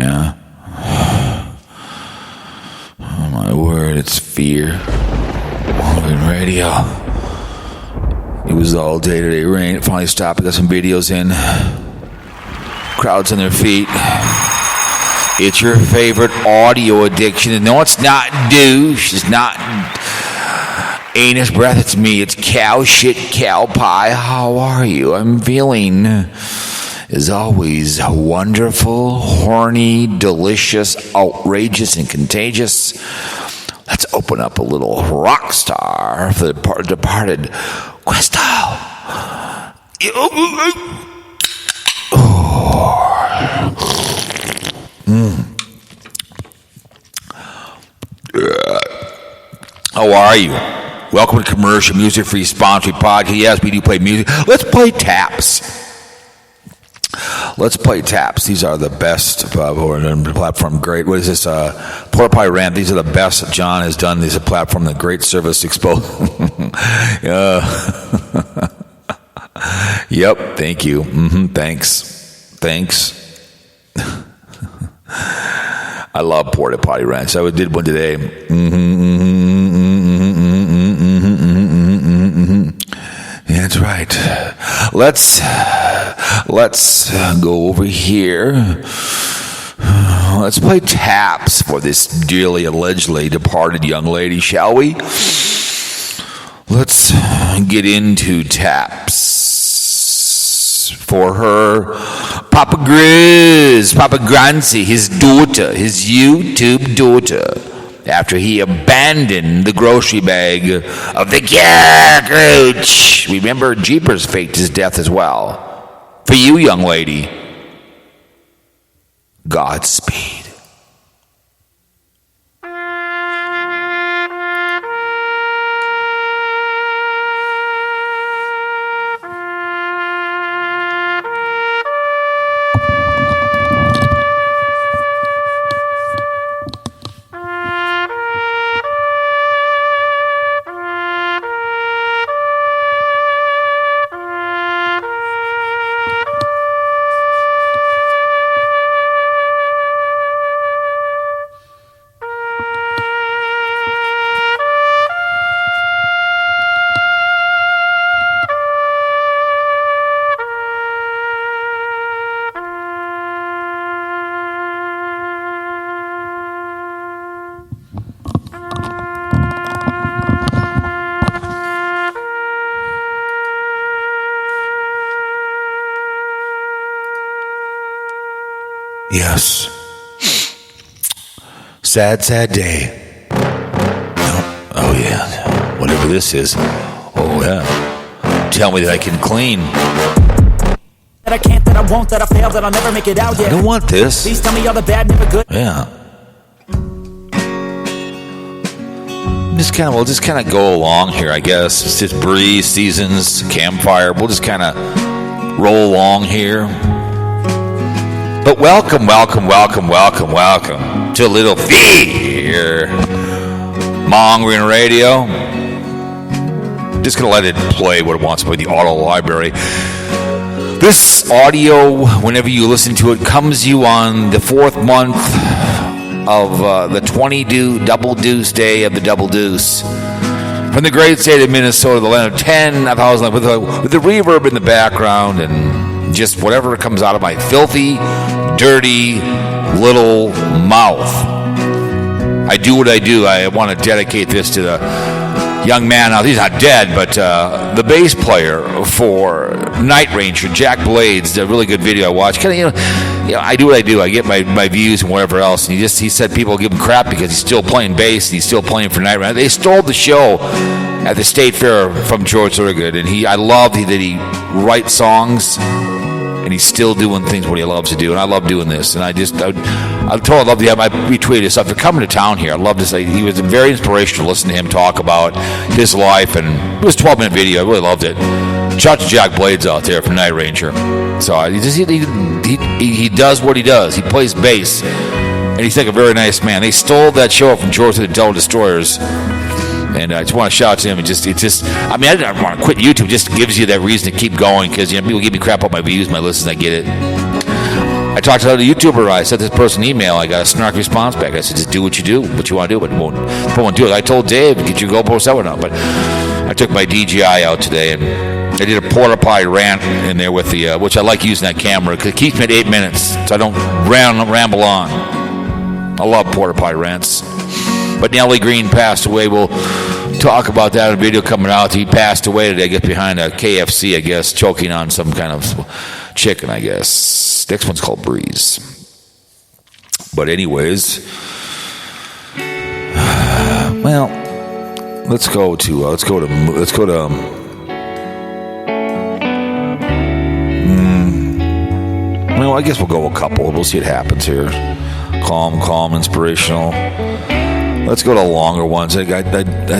Yeah. Oh my word, it's fear. Moving radio. It was all day today rain. It finally stopped. I got some videos in. Crowds on their feet. It's your favorite audio addiction. No, it's not douche. It's not anus breath. It's me. It's cow shit, cow pie. How are you? I'm feeling, as always, wonderful, horny, delicious, outrageous, and contagious. Let's open up a little rock star for the departed Questo. How are you? Welcome to Commercial Music Free Sponsored Podcast. Yes, we do play music. Let's play taps. Let's play taps. These are the best on the platform. Great. What is this? Porta Potty Rant. These are the best John has done. These are platform. The great service exposed. Yep. Thank you. Thanks. I love Porta Potty Rants. I did one today. Yeah, that's right. Let's go over here. Let's play taps for this dearly, allegedly departed young lady, shall we? Let's get into taps for her Papa Grancy, his daughter, his YouTube daughter, after he abandoned the grocery bag of the cockroach. Remember, Jeepers faked his death as well. For you, young lady, Godspeed. Yes. Sad day. Oh, yeah. Whatever this is. Oh, yeah. Tell me that I can clean. That I can't, that I won't, that I fail, that I'll never make it out yet. I don't want this. Please tell me all the bad, never good. Yeah. We'll just kind of go along here, I guess. It's just breeze, seasons, campfire. We'll just kind of roll along here. But welcome to a little fear. Mongering radio. Just going to let it play what it wants to play, the auto library. This audio, whenever you listen to it, comes you on the fourth month of the 20 double deuce day of the double deuce. From the great state of Minnesota, the land of 10,000, with the reverb in the background and just whatever comes out of my filthy, dirty little mouth. I do what I do. I want to dedicate this to the young man. Now, he's not dead, but the bass player for Night Ranger, Jackblades, a really good video I watched. Kind of, I do what I do. I get my views and whatever else. And he said people give him crap because he's still playing bass and he's still playing for Night Ranger. They stole the show at the State Fair from George Thorogood, and I love that he writes songs. And he's still doing things what he loves to do, and I love doing this. And I totally love to have my retweet his stuff. They're coming to town here. I love to say he was very inspirational to listen to him talk about his life, and it was a 12-minute video. I really loved it. Shout out to Jackblades out there from Night Ranger. So he does what he does. He plays bass, and he's like a very nice man. They stole that show from George the Devil Destroyers. And I just want to shout out to him. I didn't want to quit YouTube. It just gives you that reason to keep going because people give me crap about my views, my listens. I get it. I talked to the YouTuber. I sent this person an email. I got a snark response back. I said, just do what you do, what you want to do, but won't do it. I told Dave, get your GoPro 7 out. But I took my DJI out today, and I did a porta potty rant in there with the, which I like using that camera because it keeps me at 8 minutes, so I don't ramble on. I love porta potty rants. But Nellie Green passed away. We'll talk about that in a video coming out. He passed away today, I guess, behind a KFC, I guess, choking on some kind of chicken, I guess. Next one's called Breeze. But anyways, well, let's go to well, I guess we'll go a couple. We'll see what happens here. Calm, inspirational. Let's go to longer ones. I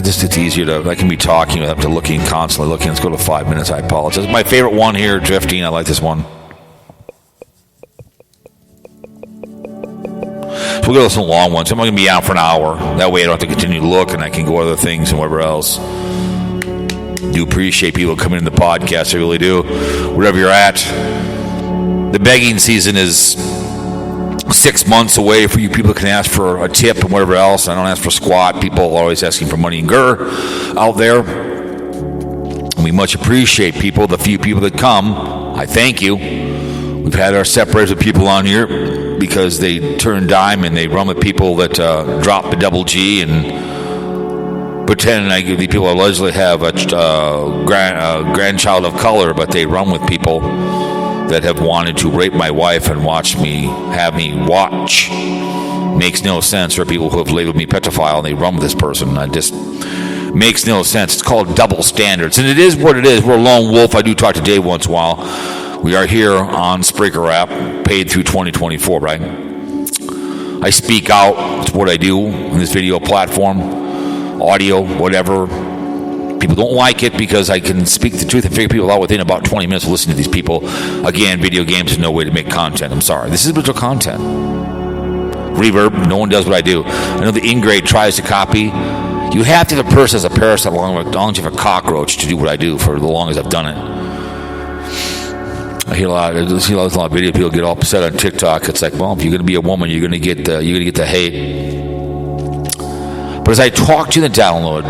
just, it's easier to, I can be talking without constantly looking. Let's go to 5 minutes. I apologize. My favorite one here, Drifting. I like this one. So we'll go to some long ones. I'm going to be out for an hour. That way I don't have to continue to look and I can go other things and whatever else. Do appreciate people coming in the podcast. I really do. Wherever you're at. The begging season is 6 months away for you people can ask for a tip and whatever else. I don't ask for squat. People are always asking for money and grr out there. And we much appreciate people. The few people that come, I thank you. We've had our separators of people on here because they turn dime and they run with people that drop the double G and pretend these people allegedly have a grandchild of color, but they run with people that have wanted to rape my wife and have me watch. Makes no sense. Or people who have labeled me pedophile and they run with this person. It just makes no sense. It's called double standards. And it is what it is. We're a lone wolf. I do talk to Dave once in a while. We are here on Spreaker app, paid through 2024, right? I speak out. It's what I do in this video platform, audio, whatever. People don't like it because I can speak the truth and figure people out within about 20 minutes of listening to these people. Again, video games is no way to make content. I'm sorry. This is digital content. Reverb, no one does what I do. I know the in-grade tries to copy. You have to have a person as a parasite along with you have a cockroach to do what I do for the long as I've done it. I hear a lot of video people get all upset on TikTok. It's like, well, if you're going to be a woman, you're going to get the hate. But as I talk to you in the download,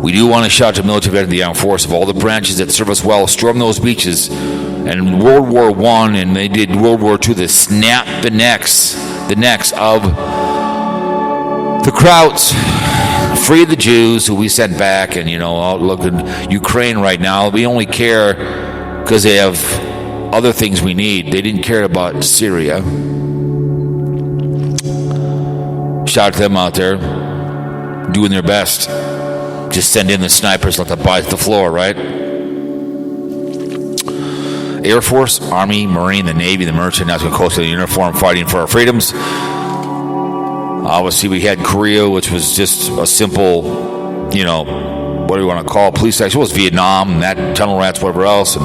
we do want to shout out to the military veterans of the armed force of all the branches that serve us well, storm those beaches. And World War I, and they did World War II, to snap the necks of the Krauts, free the Jews who we sent back, and look at Ukraine right now. We only care because they have other things we need. They didn't care about Syria. Shout out to them out there doing their best. Just send in the snipers, let them bite the floor, right? Air Force, Army, Marine, the Navy, the Merchant, National Coast Guard, the uniform, fighting for our freedoms. Obviously, we had Korea, which was just a simple, what do you want to call it? Police action. It was Vietnam, and that tunnel rats, whatever else, and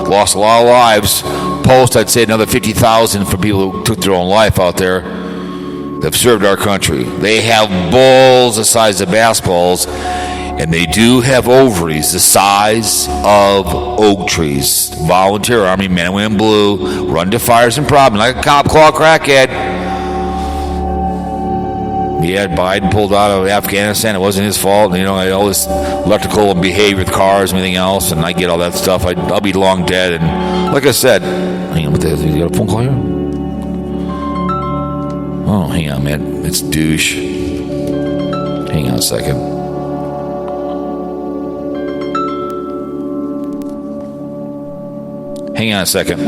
lost a lot of lives. Post, I'd say another 50,000 for people who took their own life out there that have served our country. They have balls the size of basketballs, and they do have ovaries the size of oak trees. Volunteer Army, men and women in blue, run to fires and problems like a cop claw crackhead. Yeah, Biden pulled out of Afghanistan. It wasn't his fault. All this electrical and behavior with cars and everything else, and I get all that stuff. I'll be long dead. And like I said, hang on, you got a phone call here? Oh, hang on, man. It's douche. Hang on a second. Hang on a second.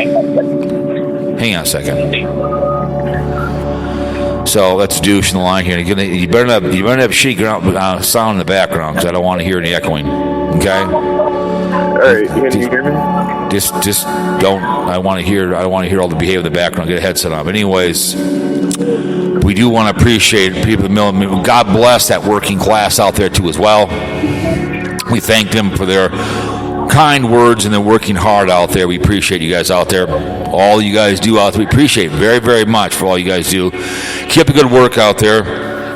So that's douche in the line here. You better not have shitty sound in the background because I don't want to hear any echoing. Okay. All right. Can you hear me? Just don't. I want to hear all the behavior in the background. Get a headset on. But anyways, we do want to appreciate people in the military. God bless that working class out there too as well. We thank them for their kind words and they're working hard out there. We appreciate you guys out there. All you guys do out there, we appreciate very, very much for all you guys do. Keep up the good work out there.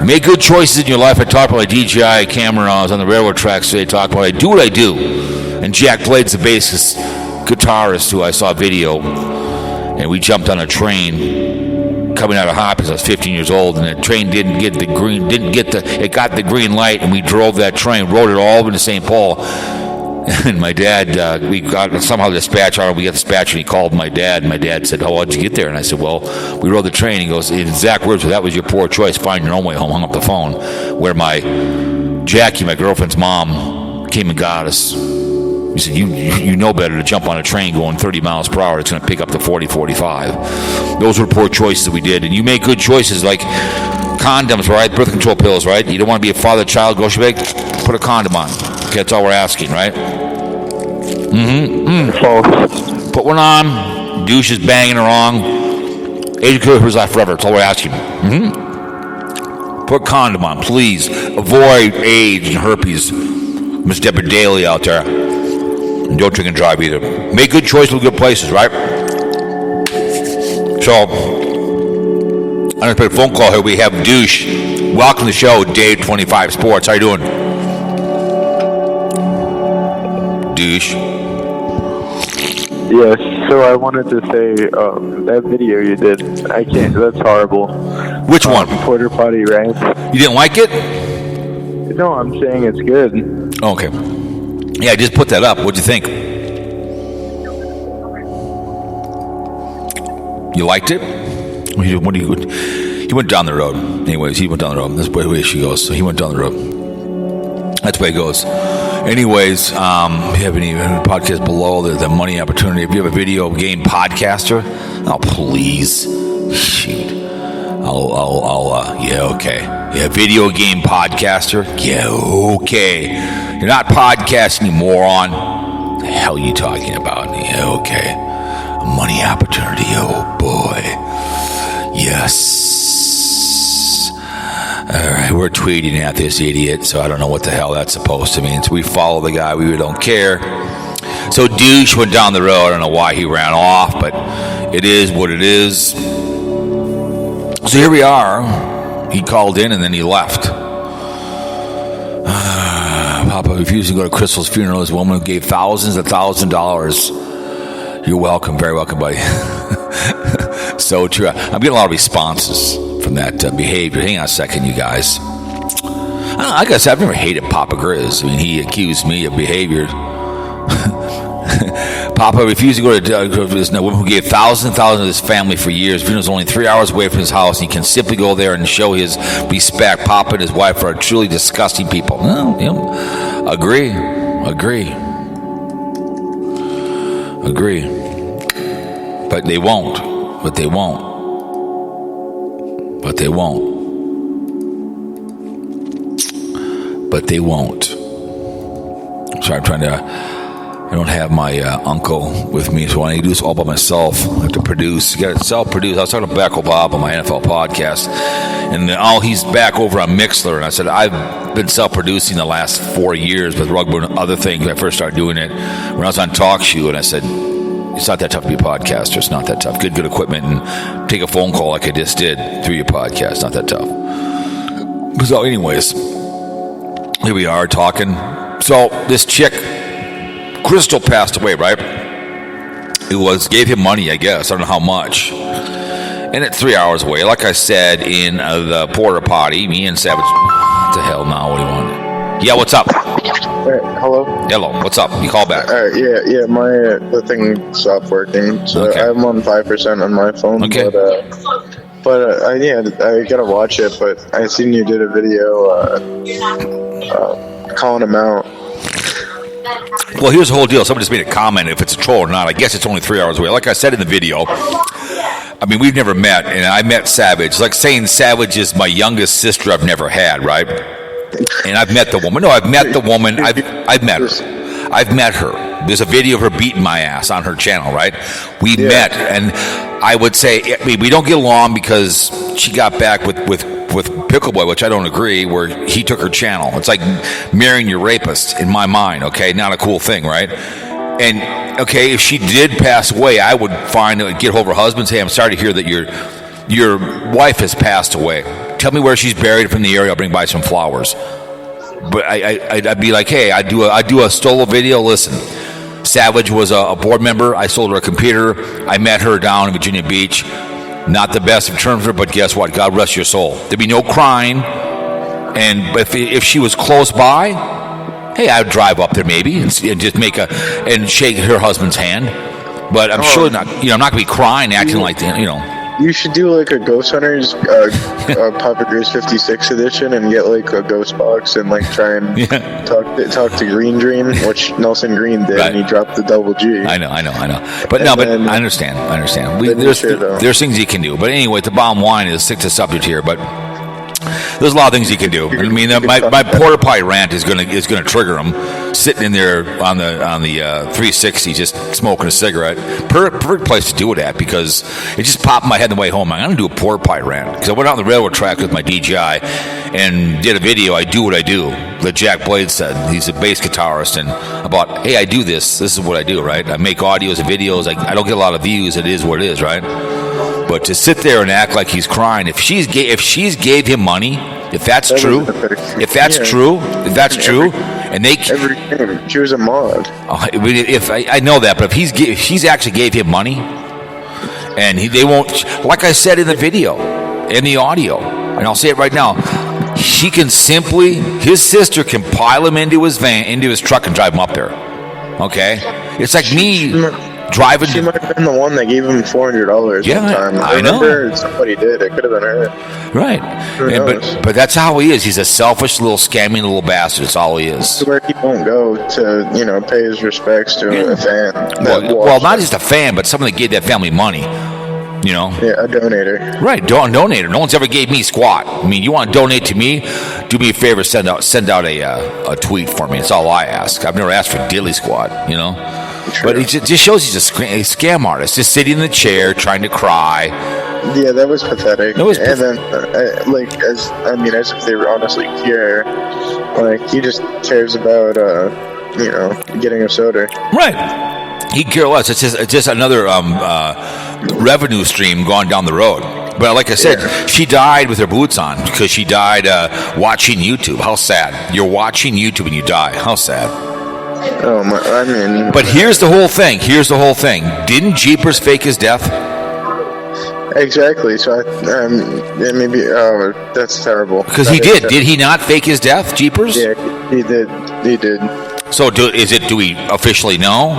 Make good choices in your life. I talked about my DJI camera. I was on the railroad tracks today. Talked about I do what I do. And jackblades, the bassist, guitarist who I saw video. and we jumped on a train coming out of Hopkins. I was 15 years old, and the train it got the green light, and we drove that train, rode it all into St. Paul. And my dad, we got somehow dispatch on. We got dispatch, and he called my dad. And my dad said, "How did you get there?" And I said, "Well, we rode the train." He goes, "In exact words, that was your poor choice. Find your own way home." Hung up the phone. Where my Jackie, my girlfriend's mom, came and got us. He said, "You know better to jump on a train going 30 miles per hour. It's going to pick up to 40, 45." Those were poor choices that we did, and you make good choices like condoms, right? Birth control pills, right? You don't want to be a father-child go bag, put a condom on. Okay, that's all we're asking, right? False. Put one on. Douche is banging her wrong. Age of his life forever. That's all we're asking. Put a condom on, please. Avoid AIDS and herpes. Miss Deborah Daly out there. And don't drink and drive either. Make good choices with good places, right? So, I'm going to put a phone call here. We have Douche. Welcome to the show, Dave 25 Sports. How you doing? Douche. Yes, so I wanted to say, that video you did, I can't, that's horrible. Which one? Porter Potty Rants. You didn't like it? No, I'm saying it's good. Oh, okay. Yeah, I just put that up. What'd you think? You liked it? He went down the road. Anyways, he went down the road. That's where she goes. So he went down the road. That's where he goes. Anyways, if you have any podcasts below, there's a money opportunity. If you have a video game podcaster, oh, please. Shoot. Yeah, okay. Yeah, video game podcaster? Yeah, okay. You're not podcasting, you moron. What the hell are you talking about? Yeah, okay. A money opportunity, oh boy. Yes. All right, we're tweeting at this idiot, so I don't know what the hell that's supposed to mean. So we follow the guy, we really don't care. So Douche went down the road. I don't know why he ran off, but it is what it is. So here we are. He called in and then he left. Papa refused to go to Crystal's funeral. This woman who gave thousands of $1,000. You're welcome, very welcome, buddy. So true. I'm getting a lot of responses from that behavior. Hang on a second, you guys. I guess I've never hated Papa Grizz. I mean, he accused me of behavior. Papa refused to go to this woman who gave thousands of his family for years. Funeral's only 3 hours away from his house. He can simply go there and show his respect. Papa and his wife are truly disgusting people. Well, you know, agree. But they won't. So I'm trying to. I don't have my uncle with me, so I need to do this all by myself. I have to produce. You got to self-produce. I was talking to Beck Bob on my NFL podcast, and he's back over on Mixler, and I said, I've been self-producing the last 4 years with rugby and other things. I first started doing it when I was on Talk Shoe, and I said, it's not that tough to be a podcaster. It's not that tough. Good equipment, and take a phone call like I just did through your podcast. It's not that tough. So anyways, here we are talking. So this chick, Crystal, passed away, right? It gave him money, I guess. I don't know how much. And it's 3 hours away. Like I said, in the porta potty, me and Savage. What the hell now? What do you want? Yeah, what's up? Hello? Hello, what's up? You call back. Yeah, the thing stopped working. So Okay. I'm on 5% on my phone. Okay. But I gotta watch it. But I seen you did a video calling him out. Well, here's the whole deal. Someone just made a comment if it's a troll or not. I guess it's only 3 hours away. Like I said in the video, I mean, we've never met, and I met Savage. It's like saying Savage is my youngest sister I've never had, right? And I've met the woman. No, I've met the woman. I've met her. I've met her. There's a video of her beating my ass on her channel, right? We met, and I would say we don't get along because she got back with Pickle Boy, which I don't agree, where he took her channel. It's like marrying your rapist in my mind, okay? Not a cool thing, right? And, okay, if she did pass away, I would get hold of her husband, say, I'm sorry to hear that your wife has passed away. Tell me where she's buried from the area. I'll bring by some flowers. But I'd be like, hey, I do a solo video. Listen, Savage was a board member. I sold her a computer. I met her down in Virginia Beach. Not the best of terms, but guess what? God rest your soul. There'd be no crying. And if she was close by, hey, I would drive up there maybe and just and shake her husband's hand. But I'm sure not. I'm not gonna be crying, acting like You should do like a Ghost Hunters Papa Grizz 56 edition and get like a ghost box and like try and talk to Green Dream, which Nelson Green did, and he dropped the double G. I know. But but I understand. There's things you can do. But anyway, the bottom line is stick to subject here. But there's a lot of things you can do. I mean, my porta potty rant is gonna trigger him, sitting in there on the 360, just smoking a cigarette. Perfect place to do it at, because it just popped in my head on the way home. I'm gonna do a porta potty rant because I went out on the railroad track with my DJI and did a video. I do what I do. That jackblades said. He's a bass guitarist, and about, hey, I do this. This is what I do, right? I make audios and videos. I don't get a lot of views. It is what it is, right? But to sit there and act like he's crying, if she's gave him money, if that's true, and she was a mod. If I know that, but if she's actually gave him money, and they won't, like I said in the video, in the audio, and I'll say it right now, his sister can pile him into his truck and drive him up there. Okay, it's like me driving. She might have been the one that gave him $400 one time. I remember somebody did. It could have been her. Right. But that's how he is. He's a selfish little scamming little bastard. That's all he is. Where he won't go to, pay his respects to a fan. Well, not just a fan, but someone that gave that family money. Yeah, a donator. Right, donator. No one's ever gave me squat. I mean, you want to donate to me? Do me a favor, send out a tweet for me. It's all I ask. I've never asked for dilly squat, True. But it just shows he's a scam artist, just sitting in the chair trying to cry. Yeah, that was pathetic. And then, as if they were honestly care, he just cares about, getting a soda. Right. He care less. It's just another revenue stream going down the road. But like I said, she died with her boots on because she died watching YouTube. How sad. You're watching YouTube and you die. How sad. Oh, my, But here's the whole thing. Didn't Jeepers fake his death? Exactly. So maybe. Oh, that's terrible. Because he did. Did he not fake his death, Jeepers? Yeah, he did. He did. So do we officially know?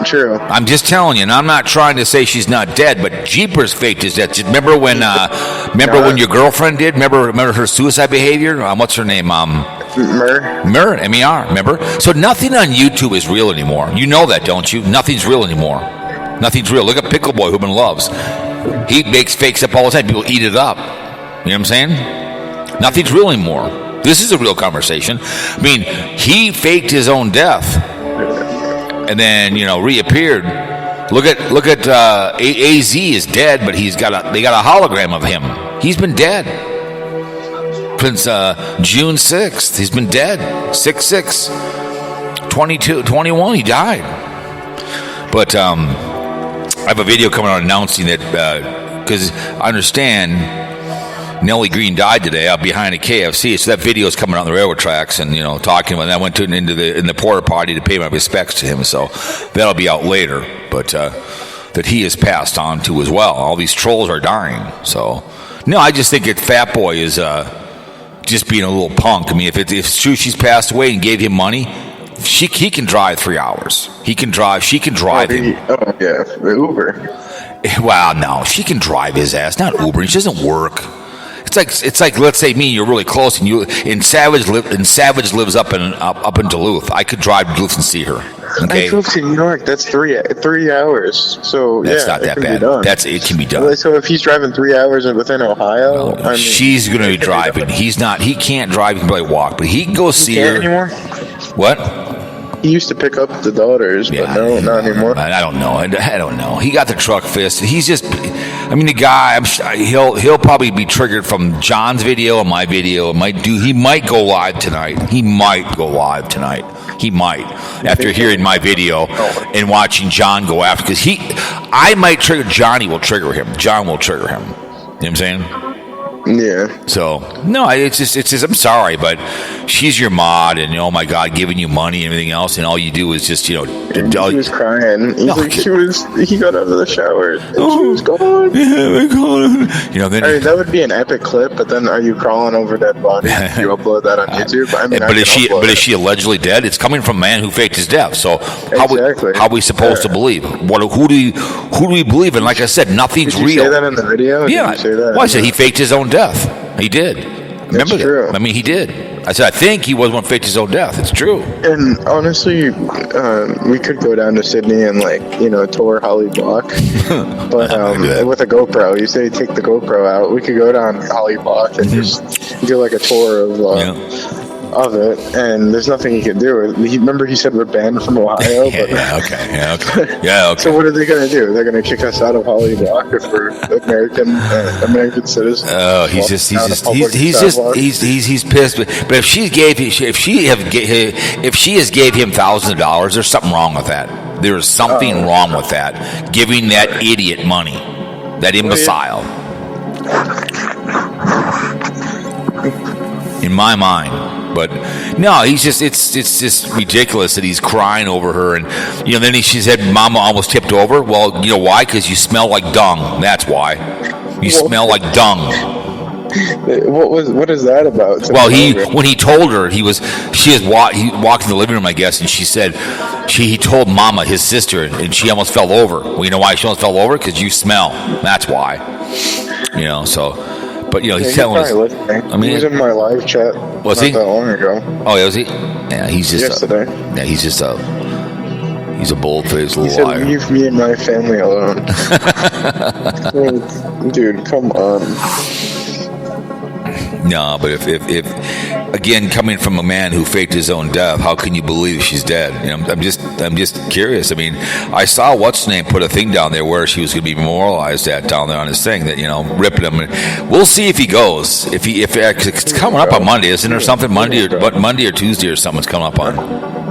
True. I'm just telling you, and I'm not trying to say she's not dead, but Jeepers faked his death. Remember when when your girlfriend did? Remember her suicide behavior? What's her name? Mer, M-E-R, remember? So nothing on YouTube is real anymore. You know that, don't you? Nothing's real anymore. Nothing's real. Look at Pickle Boy, who everyone loves. He makes fakes up all the time. People eat it up. You know what I'm saying? Nothing's real anymore. This is a real conversation. I mean, he faked his own death and then, reappeared. Look at AZ is dead, but they got a hologram of him. He's been dead. Since June 6th, he's been dead. 6/6, 21, he died. But I have a video coming out announcing that because I understand Nellie Green died today out behind a KFC, so that video is coming out on the railroad tracks and talking about. And I went in the porta potty to pay my respects to him, so that'll be out later. But that he has passed on to as well. All these trolls are dying. So no, I just think that Fat Boy is just being a little punk. I mean, if it's true she's passed away and gave him money, he can drive 3 hours. He can drive. She can drive him. Oh yeah, the Uber. Well, no, she can drive his ass, not Uber. It doesn't work. It's like let's say me, you're really close, and Savage lives up in Duluth. I could drive to Duluth and see her. Okay? I drove to New York. That's 3 hours. So that's not that bad. It can be done. So if he's driving 3 hours within Ohio, she's going to be driving. He can't drive. He can probably walk, but he can go see her. Anymore? What? He used to pick up the daughters, but no, not anymore. I don't know. I don't know. He got the truck fist. He's just. I mean, the guy. He'll probably be triggered from John's video and my video. He might go live tonight. He might after hearing my video and watching John go after, because I might trigger. Johnny will trigger him. John will trigger him. You know what I'm saying? Yeah. So no, it's just. I'm sorry, but she's your mod, and oh my God, giving you money and everything else, and all you do is just, He was crying. He got out of the shower and she was gone. Then that would be an epic clip. But then, are you crawling over dead bodies? You upload that on YouTube. But is she allegedly dead? It's coming from a man who faked his death. So how are we supposed to believe? Who do we believe in? Like I said, nothing's real. Did you say that in the video? Yeah. Did you say that? Well, I said he faked his own death. He did. Remember true. that? I mean, he did. I said, I think he was one who faked his own death. It's true. And honestly, we could go down to Sydney and tour Holly Block, but with a GoPro. You say take the GoPro out. We could go down Holly Block and just do like a tour of it, and there's nothing he can do. Remember he said we're banned from Ohio? Okay. So what are they going to do? They're going to kick us out of Holly Block if we're American citizens? Oh, he's pissed. But if she has gave him thousands of dollars, there's something wrong with that. There is something wrong with that. Giving that idiot money, that imbecile. In my mind. But no, it's just ridiculous that he's crying over her, and then she said Mama almost tipped over. Well, you know why? Because you smell like dung. That's why. You smell like dung. What is that about? Well, when he told her, he walked in the living room, I guess, and she said he told Mama, his sister, and she almost fell over. Well, you know why she almost fell over? Because you smell. That's why. So. But he's telling us. I mean, he was in my live chat. Was he? Not that long ago. Oh, was he? Yeah, he's just yesterday. He's a bold-faced little liar. He said, "Leave me and my family alone." Dude, come on. No, but if again, coming from a man who faked his own death, how can you believe she's dead? I'm just curious. I mean, I saw what's her name put a thing down there where she was going to be memorialized at down there on his thing that ripping him. And we'll see if he goes. If it's coming up on Monday, isn't there something Monday or Tuesday or something's coming up on?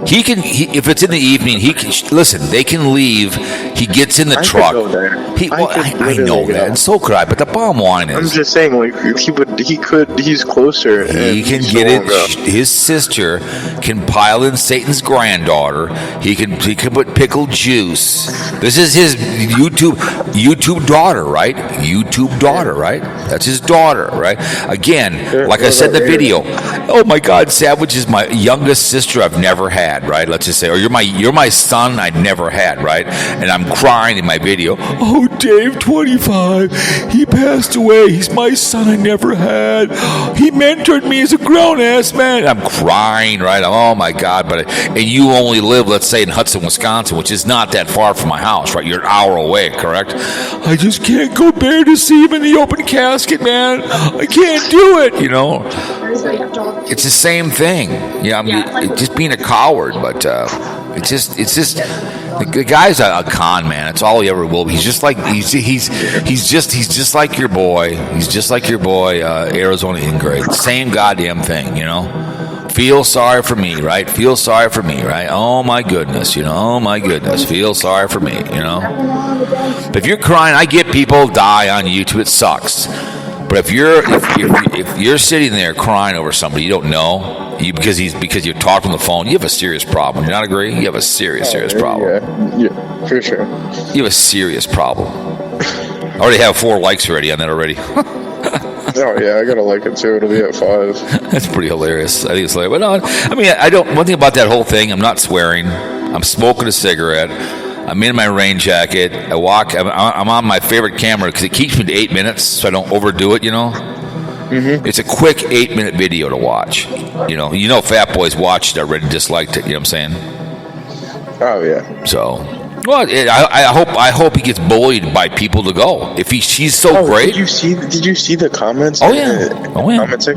If it's in the evening, he can listen. They can leave. He gets in the truck. Could go there. I know that, and so could I. But the bottom line is, I'm just saying, he's closer. He can get it. His sister can pile in Satan's granddaughter. He can put pickled juice. This is his YouTube daughter, right? YouTube daughter, right? That's his daughter, right? Again, like I said in the video. Oh my God, Savage is my youngest sister I've never had. Right, let's just say, or you're my son I'd never had, right? And I'm crying in my video. Oh, Dave, 25, he passed away. He's my son I never had. He mentored me as a grown-ass man. And I'm crying, right? Oh my God! And you only live, let's say, in Hudson, Wisconsin, which is not that far from my house, right? You're an hour away, correct? I just can't go bear to see him in the open casket, man. I can't do it, It's the same thing. Just being a coward. But it's just the guy's a con man. It's all he ever will be. He's just like your boy. He's just like your boy, Arizona Ingrate. Same goddamn thing, Feel sorry for me, right? Feel sorry for me, right? Oh my goodness, oh my goodness. Feel sorry for me, But if you're crying, I get people die on YouTube. It sucks. But if you're sitting there crying over somebody you don't know, because you're talking on the phone, you have a serious problem. You not agree? You have a serious problem. Yeah, for sure. You have a serious problem. I already have 4 likes already on that already. Oh yeah, I gotta like it too. It'll be at 5. That's pretty hilarious. I think it's hilarious. But no, I mean, I don't. One thing about that whole thing, I'm not swearing. I'm smoking a cigarette. I'm in my rain jacket. I walk. I'm on my favorite camera because it keeps me to 8 minutes, so I don't overdo it. Mm-hmm. It's a quick 8-minute video to watch. Fat Boys watched it already, disliked it. You know what I'm saying? Oh yeah. So, well, I hope he gets bullied by people to go. If she's so great. Did you see the comments? Oh yeah.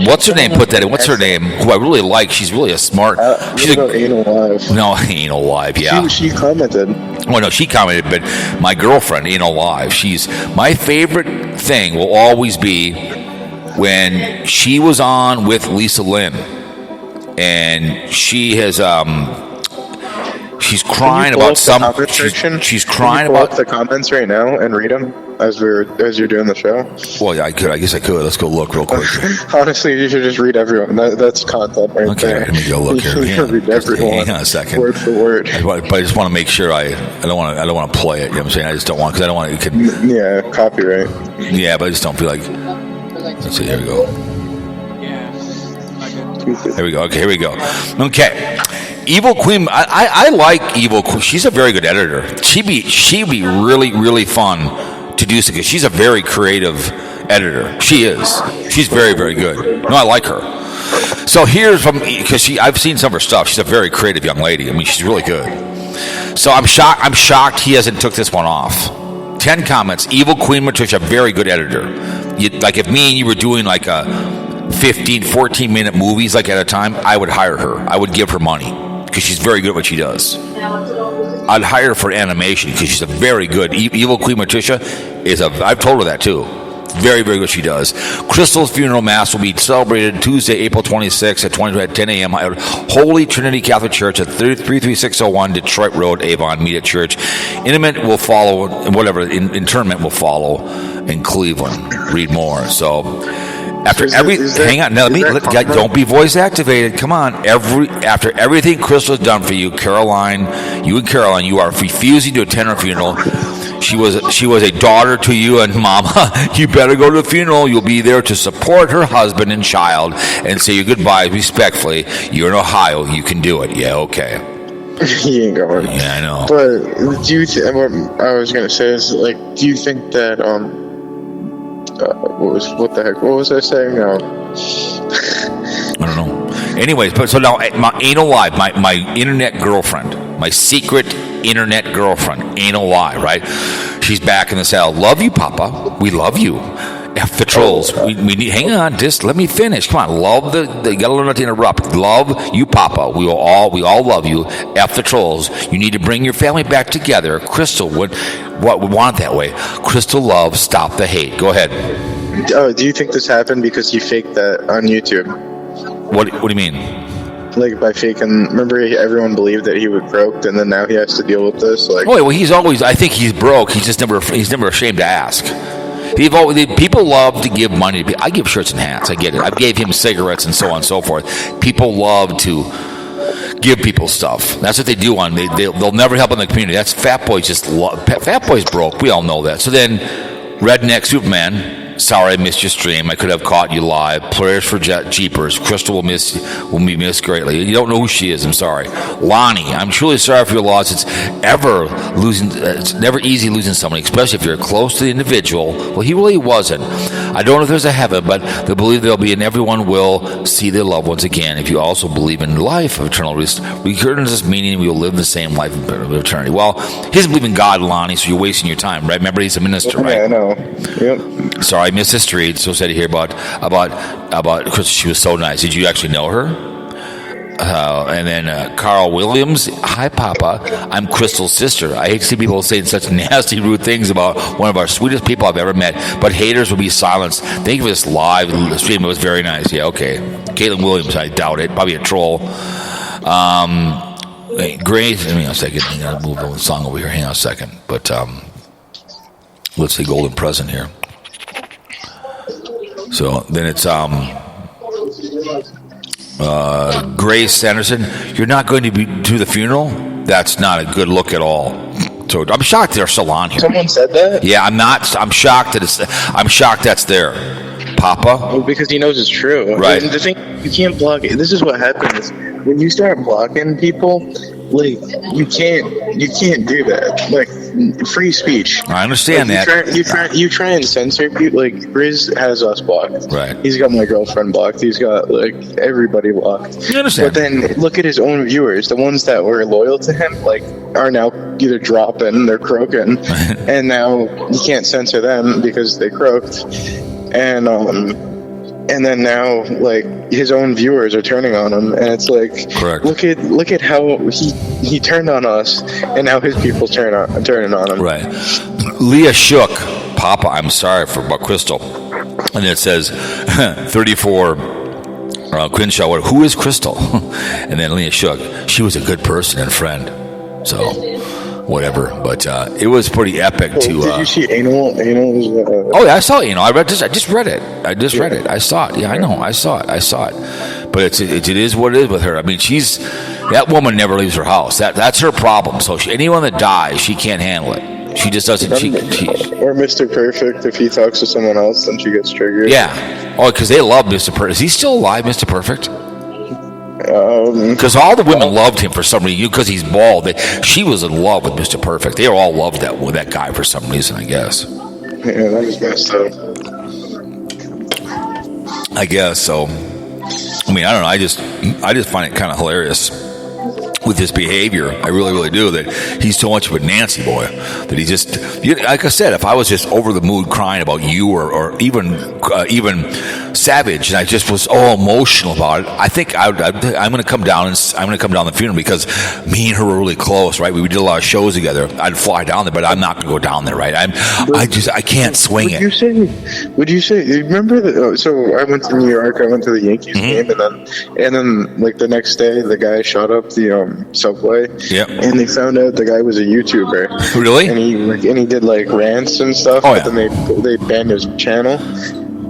What's her name? Put that in. What's her name? Who I really like. She's really a smart. She's Ain't Alive. No, Ain't Alive. Yeah. She commented. Well, no, she commented, but my girlfriend Ain't Alive. She's my favorite thing. Will always be when she was on with Lisa Lynn, and she has She's crying Can you pull about up the comment section? She's Can crying you pull about up the comments right now and read them as you're doing the show. Well, yeah, I could. I guess I could. Let's go look real quick. Honestly, you should just read everyone. That's content right there. Okay, let me go look here. You should read everyone. Hang on a second. Word for word. But I just want to make sure I don't want to play it. You know what I'm saying? I just don't want because I don't want it. Yeah, copyright. Yeah, but I just don't feel like. Let's see. Here we go. Here we go. Okay, here we go. Okay. Evil Queen. I like Evil Queen. She's a very good editor. She'd be really, really fun to do so because she's a very creative editor. She is. She's very, very good. No, I like her. So here's from because I've seen some of her stuff. She's a very creative young lady. I mean, she's really good. So I'm shocked he hasn't took this one off. 10 comments. Evil Queen Patricia, very good editor. Like if me and you were doing like a 15, 14-minute movies like at a time, I would hire her. I would give her money because she's very good at what she does. I'd hire her for animation because she's a very good. Evil Queen Patricia I've told her that too. Very, very good she does. Crystal's funeral mass will be celebrated Tuesday, April 26th at 10 a.m. at Holy Trinity Catholic Church at 33601 Detroit Road, Avon. Meet at church. Interment will follow, internment will follow in Cleveland. Read more. So hang on. Now, don't be voice activated. Come on. After everything Crystal has done for you, Caroline, you are refusing to attend her funeral. She was a daughter to you and Mama. You better go to the funeral. You'll be there to support her husband and child and say your goodbyes respectfully. You're in Ohio. You can do it. Yeah, okay. He ain't going. Yeah, I know. But do you? What I was gonna say is like, do you think that what the heck? What was I saying? I don't know. Anyways, but so now my anal live, my internet girlfriend, my secret internet girlfriend, anal lie, right? She's back in the cell. Love you, Papa. We love you. F the trolls. We need. Hang on, just let me finish. Come on, love you gotta learn not to interrupt. Love you, Papa. We all love you. F the trolls. You need to bring your family back together. Crystal would want it that way. Crystal love. Stop the hate. Go ahead. Do you think this happened because he faked that on YouTube? What do you mean? Like by faking, remember everyone believed that he was broke, and then now he has to deal with this. Like, well, he's always. I think he's broke. He's never ashamed to ask. People love to give money. I give shirts and hats. I get it. I gave him cigarettes and so on and so forth. People love to give people stuff. That's what they do. They'll never help in the community. That's Fat Boys. Fat Boys broke. We all know that. So then, Redneck Superman. Sorry, I missed your stream. I could have caught you live. Prayers for Jeepers. Crystal will be missed greatly. You don't know who she is. I'm sorry. Lonnie, I'm truly sorry for your loss. It's never easy losing somebody, especially if you're close to the individual. Well, he really wasn't. I don't know if there's a heaven, but they believe there'll be, and everyone will see their loved ones again. If you also believe in life of eternal recurrence, meaning we will live the same life of eternity. Well, he doesn't believe in God, Lonnie, so you're wasting your time, right? Remember, he's a minister, right? Yeah, I know. Yep. Sorry, I missed this read. So said to hear about because she was so nice. Did you actually know her? And then Carl Williams. Hi, Papa. I'm Crystal's sister. I hate to see people saying such nasty, rude things about one of our sweetest people I've ever met. But haters will be silenced. Thank you for this live stream. It was very nice. Yeah, okay. Caitlin Williams. I doubt it. Probably a troll. Great. Hang on a second. I gotta move the song over here. Hang on a second. But let's say golden present here. So then it's Grace Anderson. You're not going to be to the funeral? That's not a good look at all. So I'm shocked they're still on here. Someone said that? Yeah, I'm not. I'm shocked that's there. Papa? Well, because he knows it's true. Right. The thing, you can't block it. This is what happens when you start blocking people. Like, you can't do that. Like, free speech. I understand that. You try and censor people. Like, Riz has us blocked. Right. He's got my girlfriend blocked. He's got, like, everybody blocked. You understand. But then look at his own viewers. The ones that were loyal to him, like, are now either dropping, they're croaking, and now you can't censor them because they croaked. And then now, like, his own viewers are turning on him, and it's like, correct. Look at how he turned on us, and now his people turning on him. Right. Leah Shook, Papa, I'm sorry about Crystal, and it says 34. Crenshaw, who is Crystal? And then Leah Shook. She was a good person and friend. So, whatever. But it was pretty epic to. Did you see Anal? Anal was. Oh yeah, I saw it. I just read it. Read it. I saw it. Yeah, I know. I saw it. But it is what it is with her. I mean, that woman never leaves her house. That's her problem. So anyone that dies, she can't handle it. She just doesn't. Or Mr. Perfect. If he talks to someone else, then she gets triggered. Yeah. Oh, because they love Mr. Perfect. Is he still alive, Mr. Perfect? Because all the women loved him for some reason. Because he's bald. She was in love with Mr. Perfect. They all loved that guy for some reason, I guess. Yeah, that was messed up. I guess so. I mean, I don't know. I just find it kind of hilarious with his behavior. I really, really do. That he's so much of a Nancy boy that he just, like I said, if I was just over the mood crying about you or even Savage, and I just was all emotional about it, I think I'm going to come down the funeral because me and her were really close, right? We did a lot of shows together. I'd fly down there, but I'm not going to go down there, right? I can't swing it. Would you say? Remember that? So I went to New York. I went to the Yankees game, and then like the next day, the guy shot up the subway. Yep. And they found out the guy was a YouTuber. Really? And he did like rants and stuff. Oh, but then they banned his channel.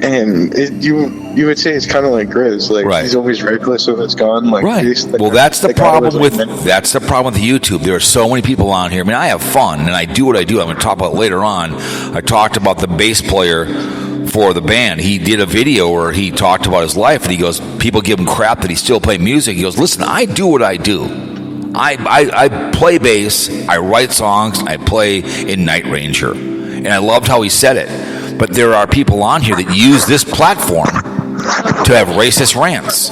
And you would say it's kind of like Grizz, like right. He's always reckless with his gun, like right. Well, that's the problem with YouTube. There are so many people on here. I mean, I have fun and I do what I do. I'm going to talk about it later on. I talked about the bass player for the band. He did a video where he talked about his life, and he goes, people give him crap that he's still playing music. He goes, listen, I do what I do. I play bass, I write songs, I play in Night Ranger, and I loved how he said it. But there are people on here that use this platform to have racist rants.